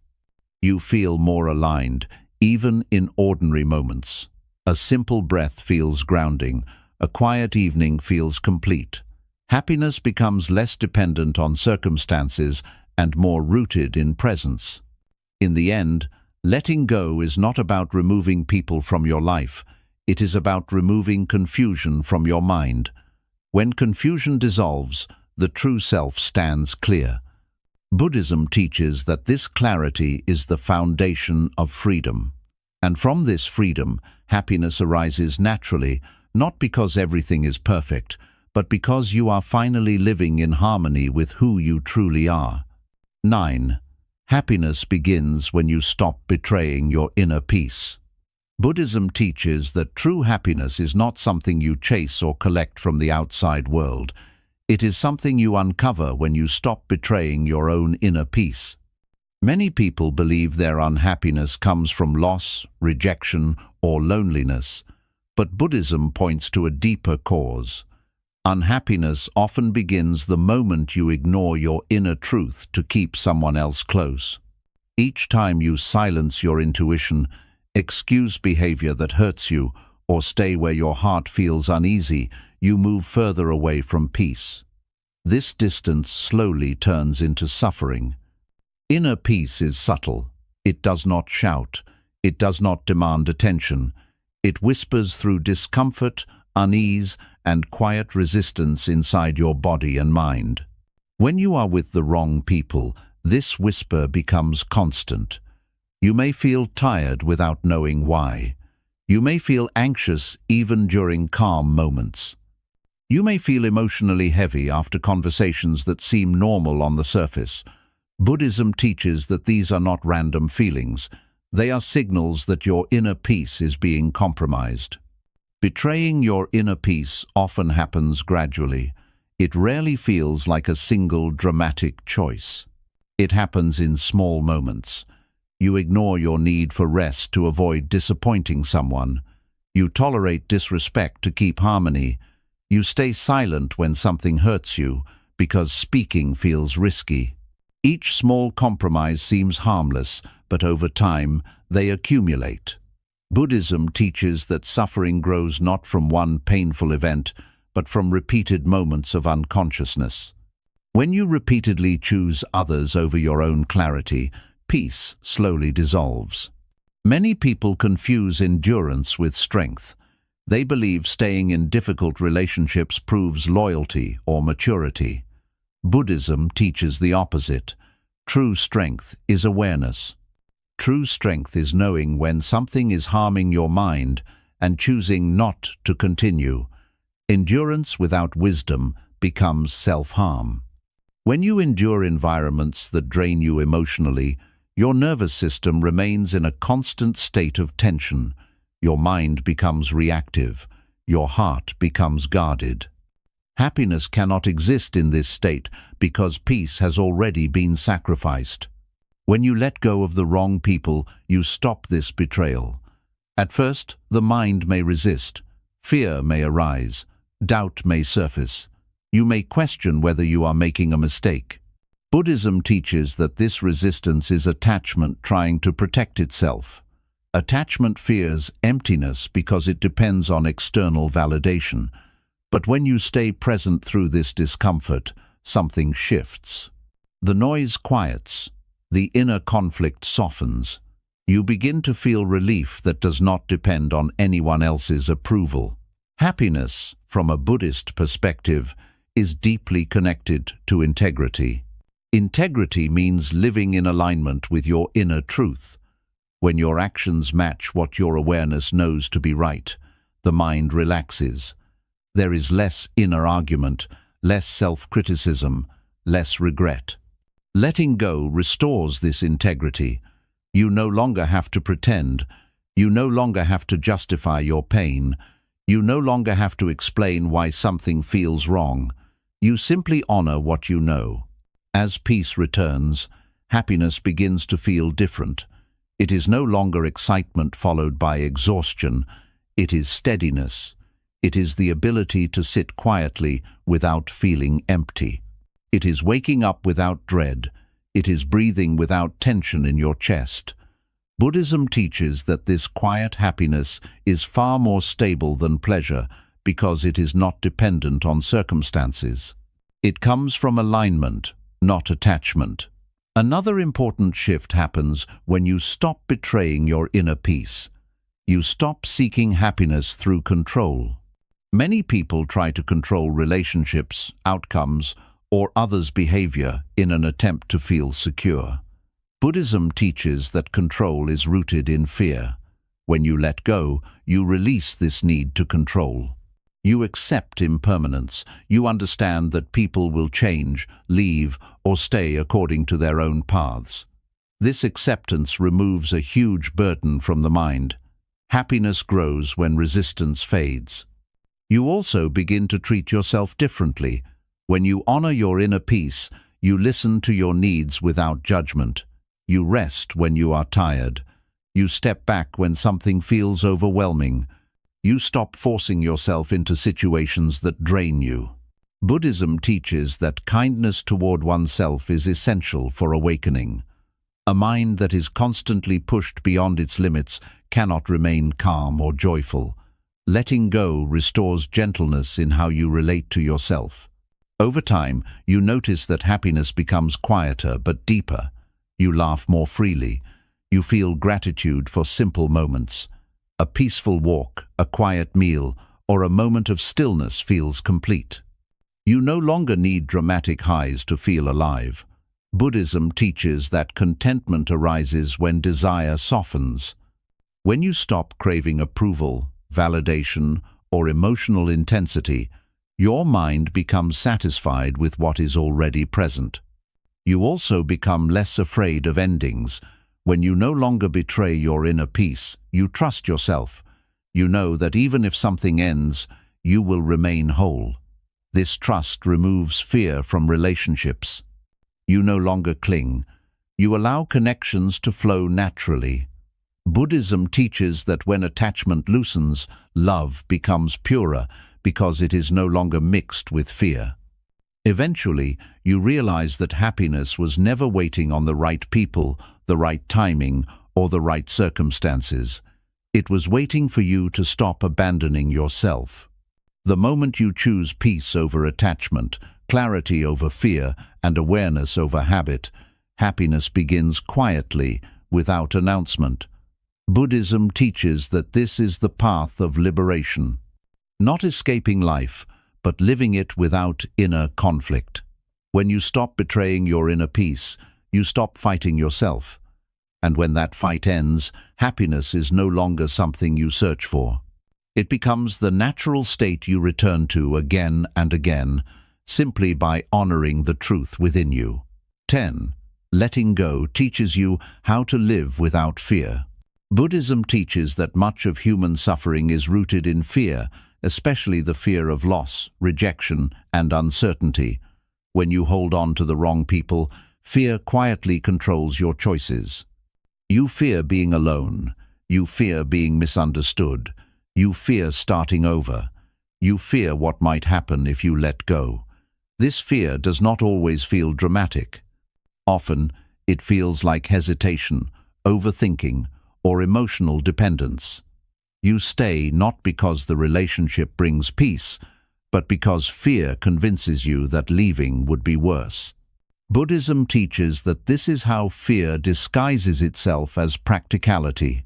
You feel more aligned, even in ordinary moments. A simple breath feels grounding. A quiet evening feels complete. Happiness becomes less dependent on circumstances and more rooted in presence. In the end, letting go is not about removing people from your life. It is about removing confusion from your mind. When confusion dissolves, the true self stands clear. Buddhism teaches that this clarity is the foundation of freedom. And from this freedom, happiness arises naturally, not because everything is perfect, but because you are finally living in harmony with who you truly are. 9. Happiness begins when you stop betraying your inner peace. Buddhism teaches that true happiness is not something you chase or collect from the outside world. It is something you uncover when you stop betraying your own inner peace. Many people believe their unhappiness comes from loss, rejection, or loneliness, but Buddhism points to a deeper cause. Unhappiness often begins the moment you ignore your inner truth to keep someone else close. Each time you silence your intuition, excuse behavior that hurts you, or stay where your heart feels uneasy, you move further away from peace. This distance slowly turns into suffering. Inner peace is subtle. It does not shout. It does not demand attention. It whispers through discomfort, unease, and quiet resistance inside your body and mind. When you are with the wrong people, this whisper becomes constant. You may feel tired without knowing why. You may feel anxious even during calm moments. You may feel emotionally heavy after conversations that seem normal on the surface. Buddhism teaches that these are not random feelings. They are signals that your inner peace is being compromised. Betraying your inner peace often happens gradually. It rarely feels like a single dramatic choice. It happens in small moments. You ignore your need for rest to avoid disappointing someone. You tolerate disrespect to keep harmony. You stay silent when something hurts you because speaking feels risky. Each small compromise seems harmless, but over time, they accumulate. Buddhism teaches that suffering grows not from one painful event, but from repeated moments of unconsciousness. When you repeatedly choose others over your own clarity, peace slowly dissolves. Many people confuse endurance with strength. They believe staying in difficult relationships proves loyalty or maturity. Buddhism teaches the opposite. True strength is awareness. True strength is knowing when something is harming your mind and choosing not to continue. Endurance without wisdom becomes self-harm. When you endure environments that drain you emotionally, your nervous system remains in a constant state of tension. Your mind becomes reactive. Your heart becomes guarded. Happiness cannot exist in this state because peace has already been sacrificed. When you let go of the wrong people, you stop this betrayal. At first, the mind may resist. Fear may arise. Doubt may surface. You may question whether you are making a mistake. Buddhism teaches that this resistance is attachment trying to protect itself. Attachment fears emptiness because it depends on external validation. But when you stay present through this discomfort, something shifts. The noise quiets. The inner conflict softens. You begin to feel relief that does not depend on anyone else's approval. Happiness, from a Buddhist perspective, is deeply connected to integrity. Integrity means living in alignment with your inner truth. When your actions match what your awareness knows to be right, the mind relaxes. There is less inner argument, less self-criticism, less regret. Letting go restores this integrity. You no longer have to pretend. You no longer have to justify your pain. You no longer have to explain why something feels wrong. You simply honor what you know. As peace returns, happiness begins to feel different. It is no longer excitement followed by exhaustion. It is steadiness. It is the ability to sit quietly without feeling empty. It is waking up without dread. It is breathing without tension in your chest. Buddhism teaches that this quiet happiness is far more stable than pleasure because it is not dependent on circumstances. It comes from alignment, not attachment. Another important shift happens when you stop betraying your inner peace. You stop seeking happiness through control. Many people try to control relationships, outcomes, or others' behavior in an attempt to feel secure. Buddhism teaches that control is rooted in fear. When you let go, you release this need to control. You accept impermanence. You understand that people will change, leave, or stay according to their own paths. This acceptance removes a huge burden from the mind. Happiness grows when resistance fades. You also begin to treat yourself differently. When you honor your inner peace, you listen to your needs without judgment. You rest when you are tired. You step back when something feels overwhelming. You stop forcing yourself into situations that drain you. Buddhism teaches that kindness toward oneself is essential for awakening. A mind that is constantly pushed beyond its limits cannot remain calm or joyful. Letting go restores gentleness in how you relate to yourself. Over time, you notice that happiness becomes quieter but deeper. You laugh more freely. You feel gratitude for simple moments. A peaceful walk, a quiet meal, or a moment of stillness feels complete. You no longer need dramatic highs to feel alive. Buddhism teaches that contentment arises when desire softens. When you stop craving approval, validation, or emotional intensity, your mind becomes satisfied with what is already present. You also become less afraid of endings. When you no longer betray your inner peace, you trust yourself. You know that even if something ends, you will remain whole. This trust removes fear from relationships. You no longer cling. You allow connections to flow naturally. Buddhism teaches that when attachment loosens, love becomes purer because it is no longer mixed with fear. Eventually, you realize that happiness was never waiting on the right people, the right timing, or the right circumstances. It was waiting for you to stop abandoning yourself. The moment you choose peace over attachment, clarity over fear, and awareness over habit, happiness begins quietly, without announcement. Buddhism teaches that this is the path of liberation. Not escaping life, but living it without inner conflict. When you stop betraying your inner peace, you stop fighting yourself. And when that fight ends, happiness is no longer something you search for. It becomes the natural state you return to again and again, simply by honoring the truth within you. 10. Letting go teaches you how to live without fear. Buddhism teaches that much of human suffering is rooted in fear, especially the fear of loss, rejection, and uncertainty. When you hold on to the wrong people, fear quietly controls your choices. You fear being alone. You fear being misunderstood. You fear starting over. You fear what might happen if you let go. This fear does not always feel dramatic. Often, it feels like hesitation, overthinking, or emotional dependence. You stay not because the relationship brings peace, but because fear convinces you that leaving would be worse. Buddhism teaches that this is how fear disguises itself as practicality.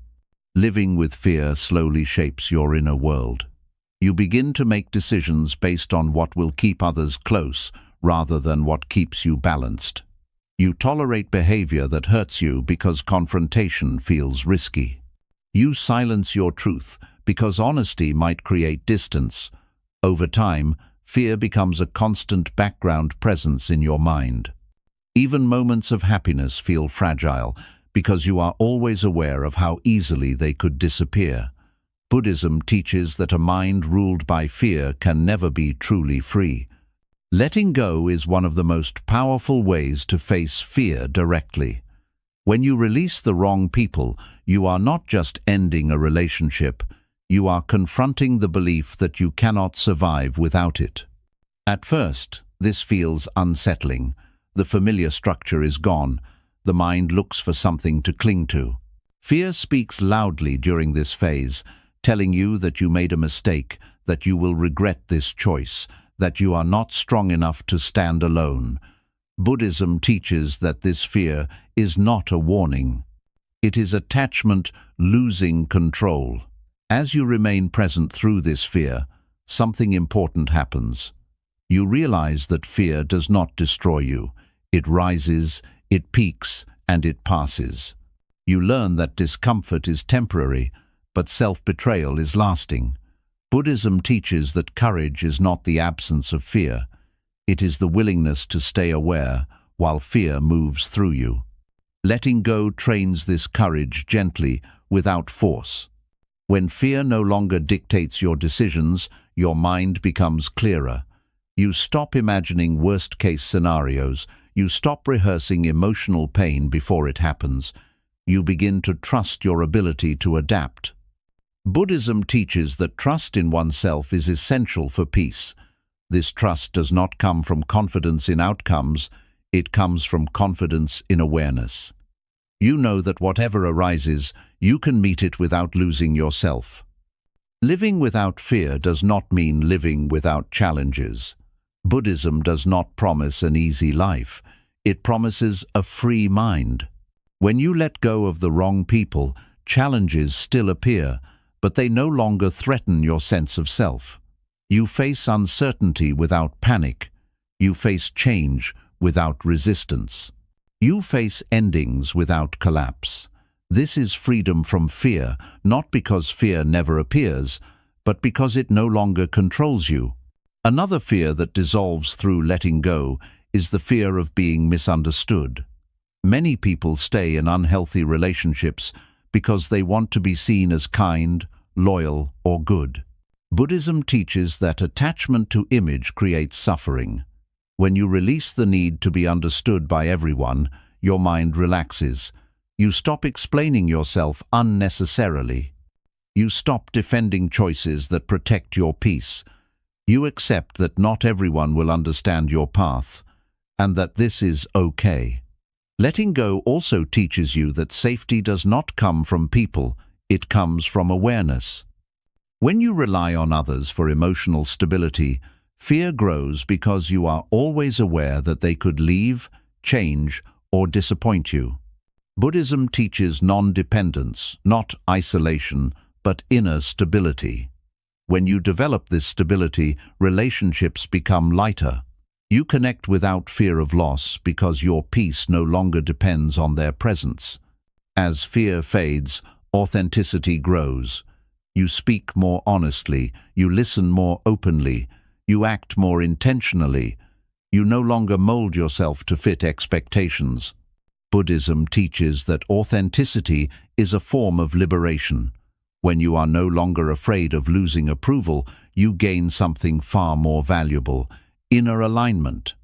Living with fear slowly shapes your inner world. You begin to make decisions based on what will keep others close, rather than what keeps you balanced. You tolerate behavior that hurts you because confrontation feels risky. You silence your truth because honesty might create distance. Over time, fear becomes a constant background presence in your mind. Even moments of happiness feel fragile because you are always aware of how easily they could disappear. Buddhism teaches that a mind ruled by fear can never be truly free. Letting go is one of the most powerful ways to face fear directly. When you release the wrong people, you are not just ending a relationship, you are confronting the belief that you cannot survive without it. At first, this feels unsettling. The familiar structure is gone. The mind looks for something to cling to. Fear speaks loudly during this phase, telling you that you made a mistake, that you will regret this choice, that you are not strong enough to stand alone. Buddhism teaches that this fear is not a warning. It is attachment losing control. As you remain present through this fear, something important happens. You realize that fear does not destroy you. It rises, it peaks, and it passes. You learn that discomfort is temporary, but self-betrayal is lasting. Buddhism teaches that courage is not the absence of fear. It is the willingness to stay aware while fear moves through you. Letting go trains this courage gently, without force. When fear no longer dictates your decisions, your mind becomes clearer. You stop imagining worst-case scenarios. You stop rehearsing emotional pain before it happens. You begin to trust your ability to adapt. Buddhism teaches that trust in oneself is essential for peace. This trust does not come from confidence in outcomes, it comes from confidence in awareness. You know that whatever arises, you can meet it without losing yourself. Living without fear does not mean living without challenges. Buddhism does not promise an easy life. It promises a free mind. When you let go of the wrong people, challenges still appear, but they no longer threaten your sense of self. You face uncertainty without panic. You face change without resistance. You face endings without collapse. This is freedom from fear, not because fear never appears, but because it no longer controls you. Another fear that dissolves through letting go is the fear of being misunderstood. Many people stay in unhealthy relationships because they want to be seen as kind, loyal, or good. Buddhism teaches that attachment to image creates suffering. When you release the need to be understood by everyone, your mind relaxes. You stop explaining yourself unnecessarily. You stop defending choices that protect your peace. You accept that not everyone will understand your path, and that this is okay. Letting go also teaches you that safety does not come from people, it comes from awareness. When you rely on others for emotional stability, fear grows because you are always aware that they could leave, change, or disappoint you. Buddhism teaches non-dependence, not isolation, but inner stability. When you develop this stability, relationships become lighter. You connect without fear of loss because your peace no longer depends on their presence. As fear fades, authenticity grows. You speak more honestly, you listen more openly, you act more intentionally. You no longer mold yourself to fit expectations. Buddhism teaches that authenticity is a form of liberation. When you are no longer afraid of losing approval, you gain something far more valuable: inner alignment.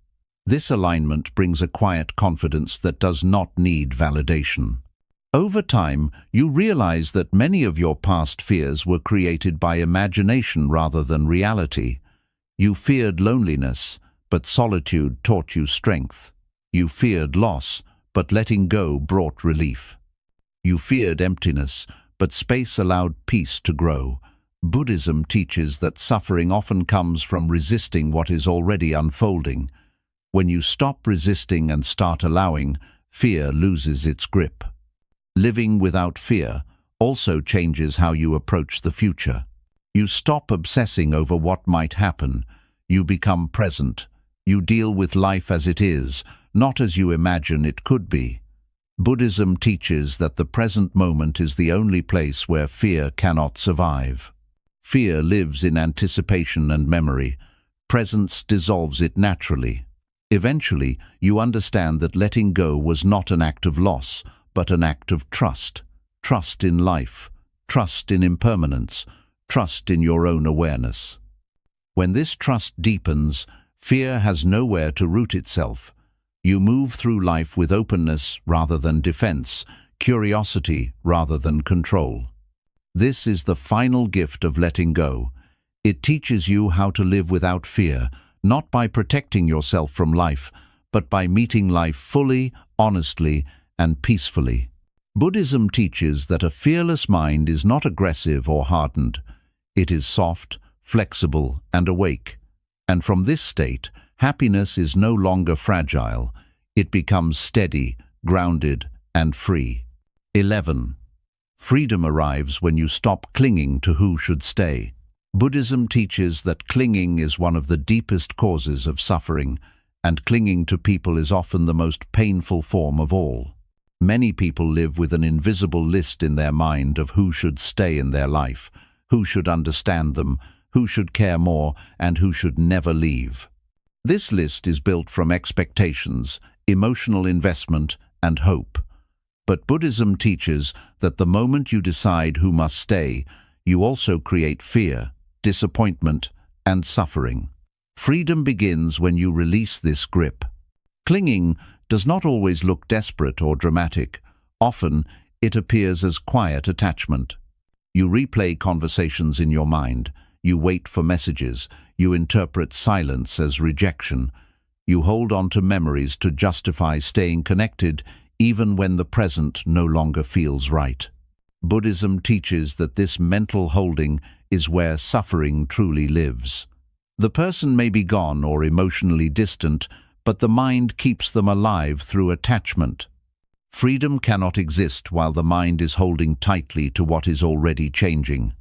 This alignment brings a quiet confidence that does not need validation. Over time, you realize that many of your past fears were created by imagination rather than reality. You feared loneliness, but solitude taught you strength. You feared loss, but letting go brought relief. You feared emptiness, but space allowed peace to grow. Buddhism teaches that suffering often comes from resisting what is already unfolding. When you stop resisting and start allowing, fear loses its grip. Living without fear also changes how you approach the future. You stop obsessing over what might happen. You become present. You deal with life as it is, not as you imagine it could be. Buddhism teaches that the present moment is the only place where fear cannot survive. Fear lives in anticipation and memory. Presence dissolves it naturally. Eventually, you understand that letting go was not an act of loss, but an act of trust. Trust in life, trust in impermanence, trust in your own awareness. When this trust deepens, fear has nowhere to root itself. You move through life with openness rather than defense, curiosity rather than control. This is the final gift of letting go. It teaches you how to live without fear, not by protecting yourself from life, but by meeting life fully, honestly, and peacefully. Buddhism teaches that a fearless mind is not aggressive or hardened. It is soft, flexible, and awake. And from this state, happiness is no longer fragile. It becomes steady, grounded, and free. 11. Freedom arrives when you stop clinging to who should stay. Buddhism teaches that clinging is one of the deepest causes of suffering, and clinging to people is often the most painful form of all. Many people live with an invisible list in their mind of who should stay in their life, who should understand them, who should care more, and who should never leave. This list is built from expectations, emotional investment, and hope. But Buddhism teaches that the moment you decide who must stay, you also create fear, disappointment, and suffering. Freedom begins when you release this grip. Clinging does not always look desperate or dramatic. Often, it appears as quiet attachment. You replay conversations in your mind. You wait for messages. You interpret silence as rejection. You hold on to memories to justify staying connected even when the present no longer feels right. Buddhism teaches that this mental holding is where suffering truly lives. The person may be gone or emotionally distant, but the mind keeps them alive through attachment. Freedom cannot exist while the mind is holding tightly to what is already changing.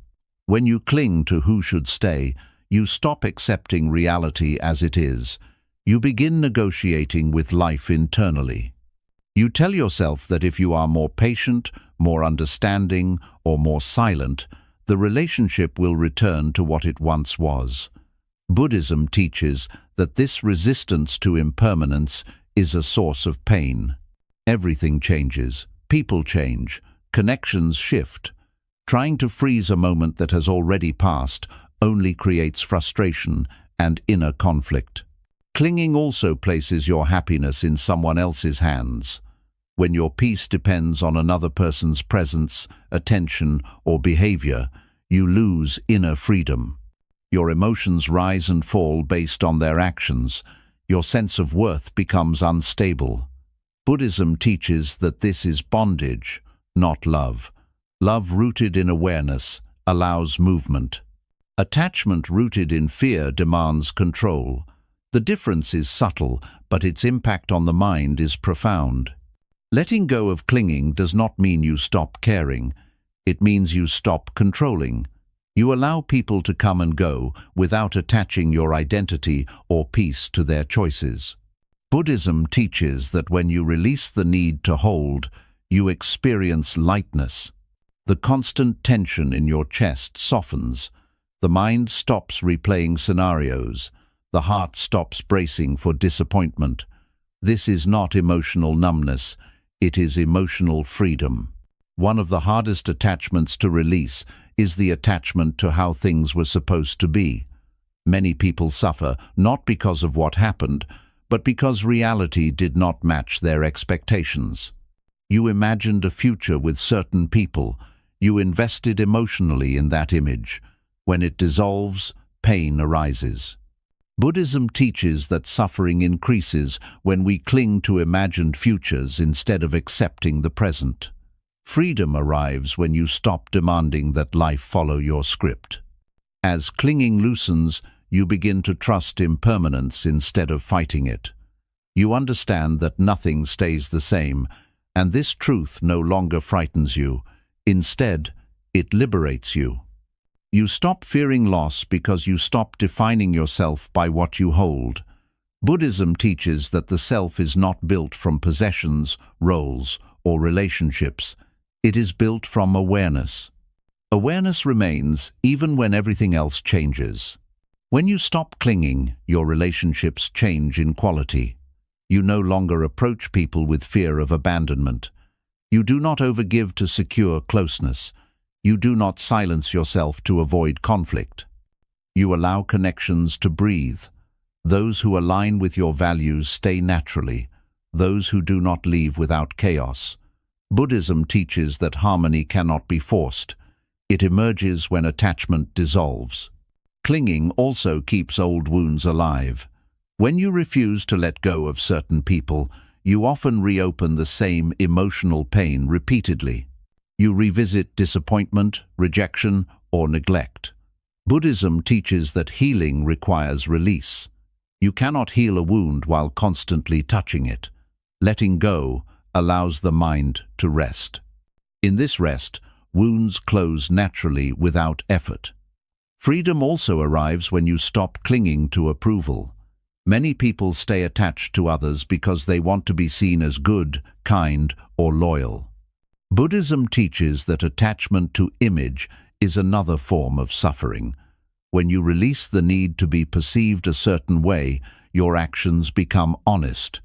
When you cling to who should stay, you stop accepting reality as it is. You begin negotiating with life internally. You tell yourself that if you are more patient, more understanding, or more silent, the relationship will return to what it once was. Buddhism teaches that this resistance to impermanence is a source of pain. Everything changes, people change, connections shift. Trying to freeze a moment that has already passed only creates frustration and inner conflict. Clinging also places your happiness in someone else's hands. When your peace depends on another person's presence, attention, or behavior, you lose inner freedom. Your emotions rise and fall based on their actions. Your sense of worth becomes unstable. Buddhism teaches that this is bondage, not love. Love rooted in awareness allows movement. Attachment rooted in fear demands control. The difference is subtle, but its impact on the mind is profound. Letting go of clinging does not mean you stop caring. It means you stop controlling. You allow people to come and go without attaching your identity or peace to their choices. Buddhism teaches that when you release the need to hold, you experience lightness. The constant tension in your chest softens. The mind stops replaying scenarios. The heart stops bracing for disappointment. This is not emotional numbness. It is emotional freedom. One of the hardest attachments to release is the attachment to how things were supposed to be. Many people suffer not because of what happened, but because reality did not match their expectations. You imagined a future with certain people. You invested emotionally in that image. When it dissolves, pain arises. Buddhism teaches that suffering increases when we cling to imagined futures instead of accepting the present. Freedom arrives when you stop demanding that life follow your script. As clinging loosens, you begin to trust impermanence instead of fighting it. You understand that nothing stays the same, and this truth no longer frightens you. Instead, it liberates you. You stop fearing loss because you stop defining yourself by what you hold. Buddhism teaches that the self is not built from possessions, roles, or relationships. It is built from awareness. Awareness remains even when everything else changes. When you stop clinging, your relationships change in quality. You no longer approach people with fear of abandonment. You do not overgive to secure closeness. You do not silence yourself to avoid conflict. You allow connections to breathe. Those who align with your values stay naturally. Those who do not leave without chaos. Buddhism teaches that harmony cannot be forced. It emerges when attachment dissolves. Clinging also keeps old wounds alive. When you refuse to let go of certain people, you often reopen the same emotional pain repeatedly. You revisit disappointment, rejection, or neglect. Buddhism teaches that healing requires release. You cannot heal a wound while constantly touching it. Letting go allows the mind to rest. In this rest, wounds close naturally without effort. Freedom also arrives when you stop clinging to approval. Many people stay attached to others because they want to be seen as good, kind, or loyal. Buddhism teaches that attachment to image is another form of suffering. When you release the need to be perceived a certain way, your actions become honest.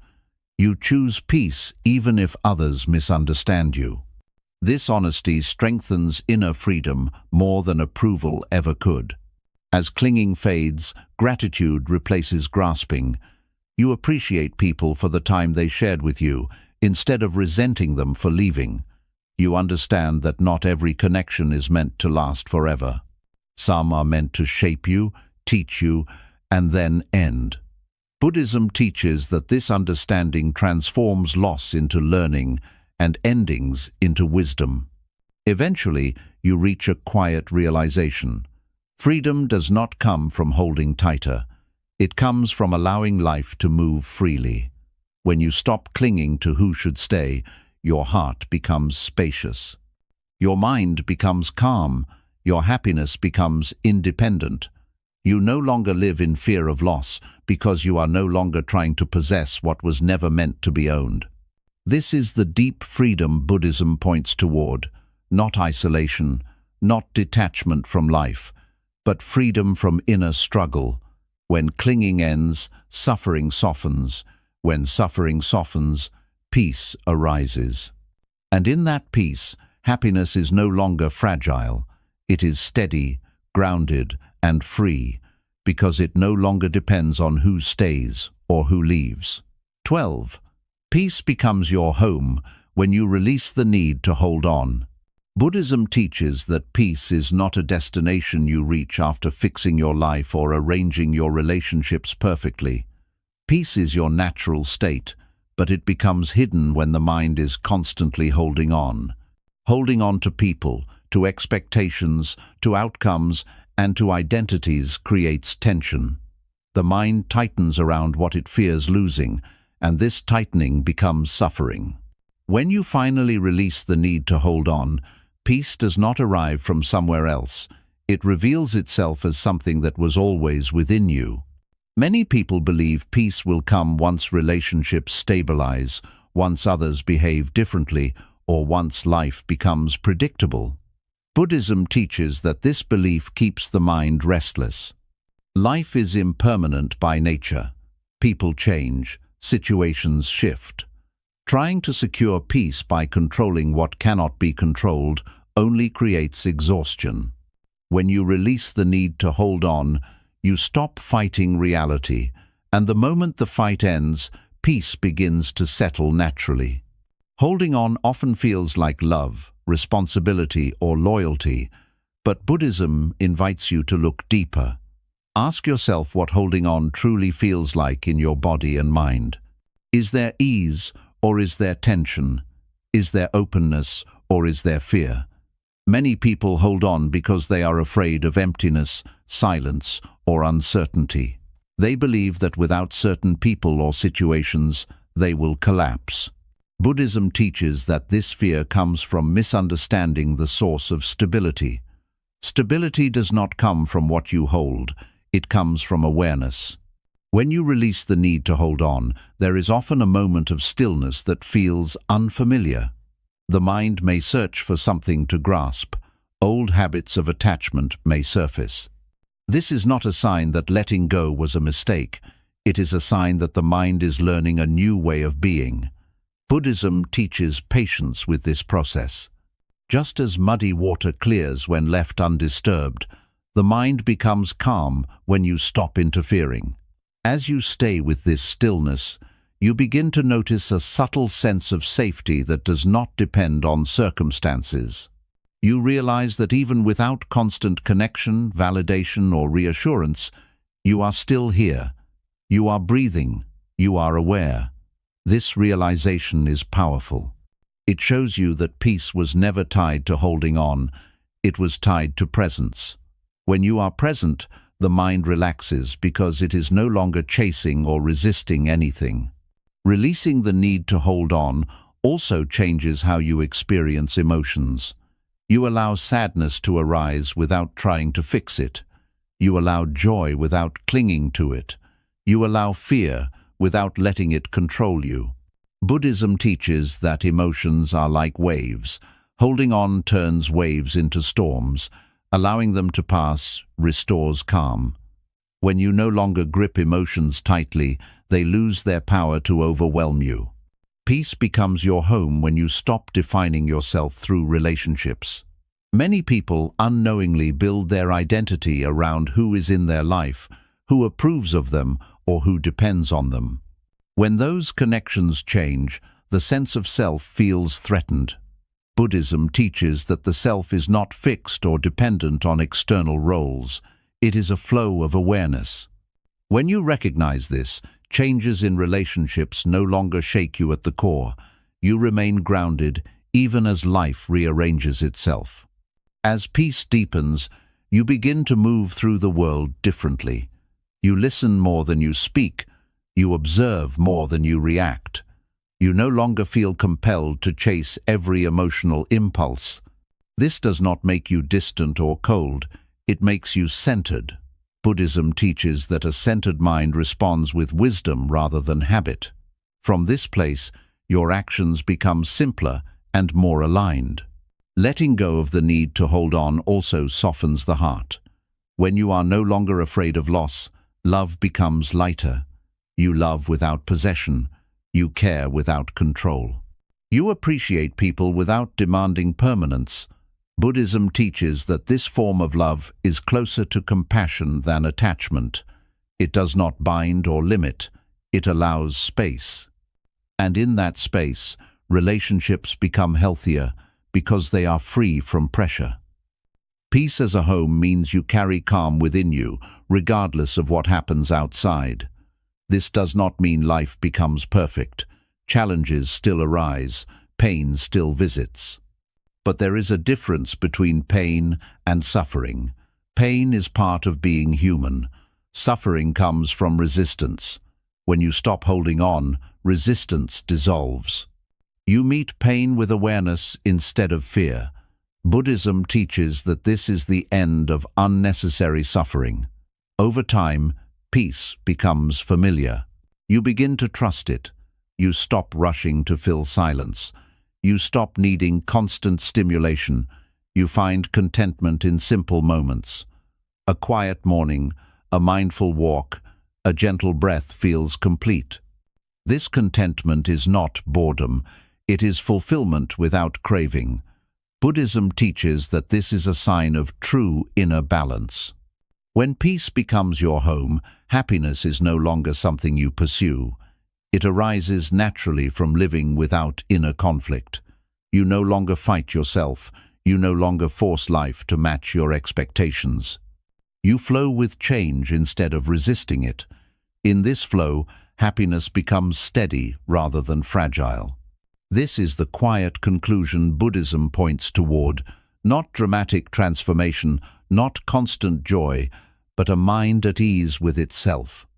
You choose peace even if others misunderstand you. This honesty strengthens inner freedom more than approval ever could. As clinging fades, gratitude replaces grasping. You appreciate people for the time they shared with you, instead of resenting them for leaving. You understand that not every connection is meant to last forever. Some are meant to shape you, teach you, and then end. Buddhism teaches that this understanding transforms loss into learning and endings into wisdom. Eventually, you reach a quiet realization. Freedom does not come from holding tighter. It comes from allowing life to move freely. When you stop clinging to who should stay, your heart becomes spacious. Your mind becomes calm. Your happiness becomes independent. You no longer live in fear of loss because you are no longer trying to possess what was never meant to be owned. This is the deep freedom Buddhism points toward, not isolation, not detachment from life, but freedom from inner struggle. When clinging ends, suffering softens. When suffering softens, peace arises. And in that peace, happiness is no longer fragile. It is steady, grounded, and free, because it no longer depends on who stays or who leaves. 12. Peace becomes your home when you release the need to hold on. Buddhism teaches that peace is not a destination you reach after fixing your life or arranging your relationships perfectly. Peace is your natural state, but it becomes hidden when the mind is constantly holding on. Holding on to people, to expectations, to outcomes, and to identities creates tension. The mind tightens around what it fears losing, and this tightening becomes suffering. When you finally release the need to hold on, peace does not arrive from somewhere else. It reveals itself as something that was always within you. Many people believe peace will come once relationships stabilize, once others behave differently, or once life becomes predictable. Buddhism teaches that this belief keeps the mind restless. Life is impermanent by nature. People change, situations shift. Trying to secure peace by controlling what cannot be controlled only creates exhaustion. When you release the need to hold on, you stop fighting reality, and the moment the fight ends, peace begins to settle naturally. Holding on often feels like love, responsibility, or loyalty, but Buddhism invites you to look deeper. Ask yourself what holding on truly feels like in your body and mind. Is there ease, or is there tension? Is there openness, or is there fear? Many people hold on because they are afraid of emptiness, silence, or uncertainty. They believe that without certain people or situations, they will collapse. Buddhism teaches that this fear comes from misunderstanding the source of stability. Stability does not come from what you hold, it comes from awareness. When you release the need to hold on, there is often a moment of stillness that feels unfamiliar. The mind may search for something to grasp. Old habits of attachment may surface. This is not a sign that letting go was a mistake. It is a sign that the mind is learning a new way of being. Buddhism teaches patience with this process. Just as muddy water clears when left undisturbed, the mind becomes calm when you stop interfering. As you stay with this stillness, you begin to notice a subtle sense of safety that does not depend on circumstances. You realize that even without constant connection, validation, or reassurance, you are still here. You are breathing. You are aware. This realization is powerful. It shows you that peace was never tied to holding on. It was tied to presence. When you are present, the mind relaxes because it is no longer chasing or resisting anything. Releasing the need to hold on also changes how you experience emotions. You allow sadness to arise without trying to fix it. You allow joy without clinging to it. You allow fear without letting it control you. Buddhism teaches that emotions are like waves. Holding on turns waves into storms. Allowing them to pass restores calm. When you no longer grip emotions tightly, they lose their power to overwhelm you. Peace becomes your home when you stop defining yourself through relationships. Many people unknowingly build their identity around who is in their life, who approves of them, or who depends on them. When those connections change, the sense of self feels threatened. Buddhism teaches that the self is not fixed or dependent on external roles. It is a flow of awareness. When you recognize this, changes in relationships no longer shake you at the core. You remain grounded even as life rearranges itself. As peace deepens, you begin to move through the world differently. You listen more than you speak. You observe more than you react. You no longer feel compelled to chase every emotional impulse. This does not make you distant or cold. It makes you centered. Buddhism teaches that a centered mind responds with wisdom rather than habit. From this place, your actions become simpler and more aligned. Letting go of the need to hold on also softens the heart. When you are no longer afraid of loss, love becomes lighter. You love without possession. You care without control. You appreciate people without demanding permanence. Buddhism teaches that this form of love is closer to compassion than attachment. It does not bind or limit. It allows space. And in that space, relationships become healthier because they are free from pressure. Peace as a home means you carry calm within you, regardless of what happens outside. This does not mean life becomes perfect. Challenges still arise, pain still visits. But there is a difference between pain and suffering. Pain is part of being human. Suffering comes from resistance. When you stop holding on, resistance dissolves. You meet pain with awareness instead of fear. Buddhism teaches that this is the end of unnecessary suffering. Over time, peace becomes familiar. You begin to trust it. You stop rushing to fill silence. You stop needing constant stimulation. You find contentment in simple moments. A quiet morning, a mindful walk, a gentle breath feels complete. This contentment is not boredom. It is fulfillment without craving. Buddhism teaches that this is a sign of true inner balance. When peace becomes your home, happiness is no longer something you pursue. It arises naturally from living without inner conflict. You no longer fight yourself. You no longer force life to match your expectations. You flow with change instead of resisting it. In this flow, happiness becomes steady rather than fragile. This is the quiet conclusion Buddhism points toward, not dramatic transformation, not constant joy, but a mind at ease with itself.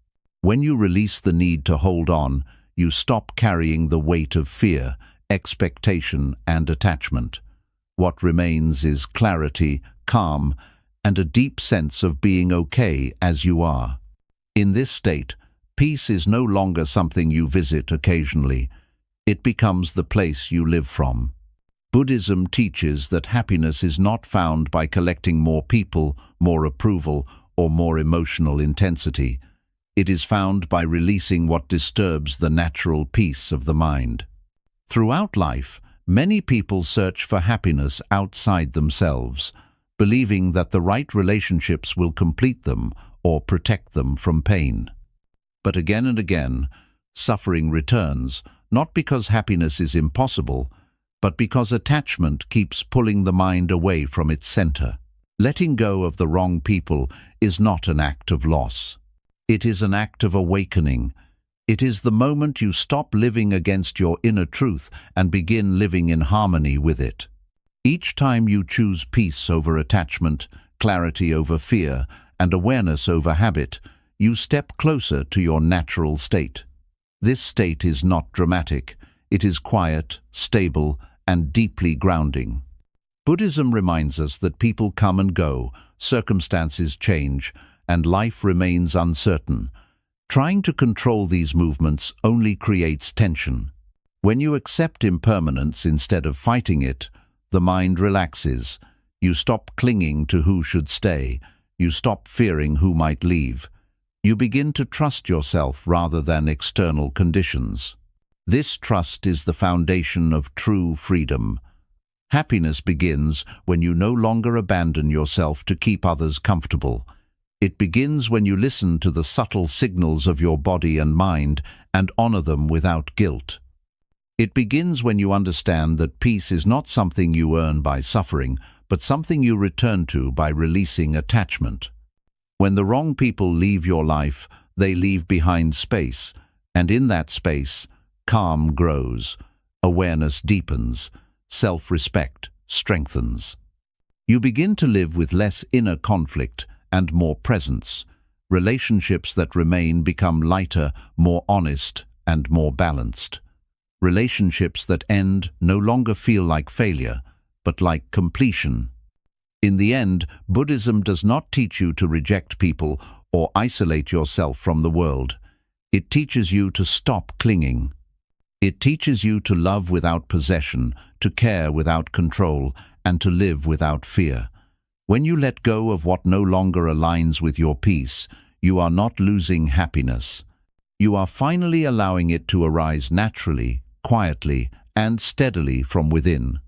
When you release the need to hold on, you stop carrying the weight of fear, expectation, and attachment. What remains is clarity, calm, and a deep sense of being okay as you are. In this state, peace is no longer something you visit occasionally. It becomes the place you live from. Buddhism teaches that happiness is not found by collecting more people, more approval, or more emotional intensity. It is found by releasing what disturbs the natural peace of the mind. Throughout life, many people search for happiness outside themselves, believing that the right relationships will complete them or protect them from pain. But again and again, suffering returns, not because happiness is impossible, but because attachment keeps pulling the mind away from its center. Letting go of the wrong people is not an act of loss. It is an act of awakening. It is the moment you stop living against your inner truth and begin living in harmony with it. Each time you choose peace over attachment, clarity over fear, and awareness over habit, you step closer to your natural state. This state is not dramatic. It is quiet, stable, and deeply grounding. Buddhism reminds us that people come and go, circumstances change, and life remains uncertain. Trying to control these movements only creates tension. When you accept impermanence instead of fighting it, the mind relaxes. You stop clinging to who should stay. You stop fearing who might leave. You begin to trust yourself rather than external conditions. This trust is the foundation of true freedom. Happiness begins when you no longer abandon yourself to keep others comfortable. It begins when you listen to the subtle signals of your body and mind and honor them without guilt. It begins when you understand that peace is not something you earn by suffering, but something you return to by releasing attachment. When the wrong people leave your life, they leave behind space, and in that space, calm grows, awareness deepens, self-respect strengthens. You begin to live with less inner conflict and more presence. Relationships that remain become lighter, more honest, and more balanced. Relationships that end no longer feel like failure, but like completion. In the end, Buddhism does not teach you to reject people or isolate yourself from the world. It teaches you to stop clinging. It teaches you to love without possession, to care without control, and to live without fear. When you let go of what no longer aligns with your peace, you are not losing happiness. You are finally allowing it to arise naturally, quietly, and steadily from within.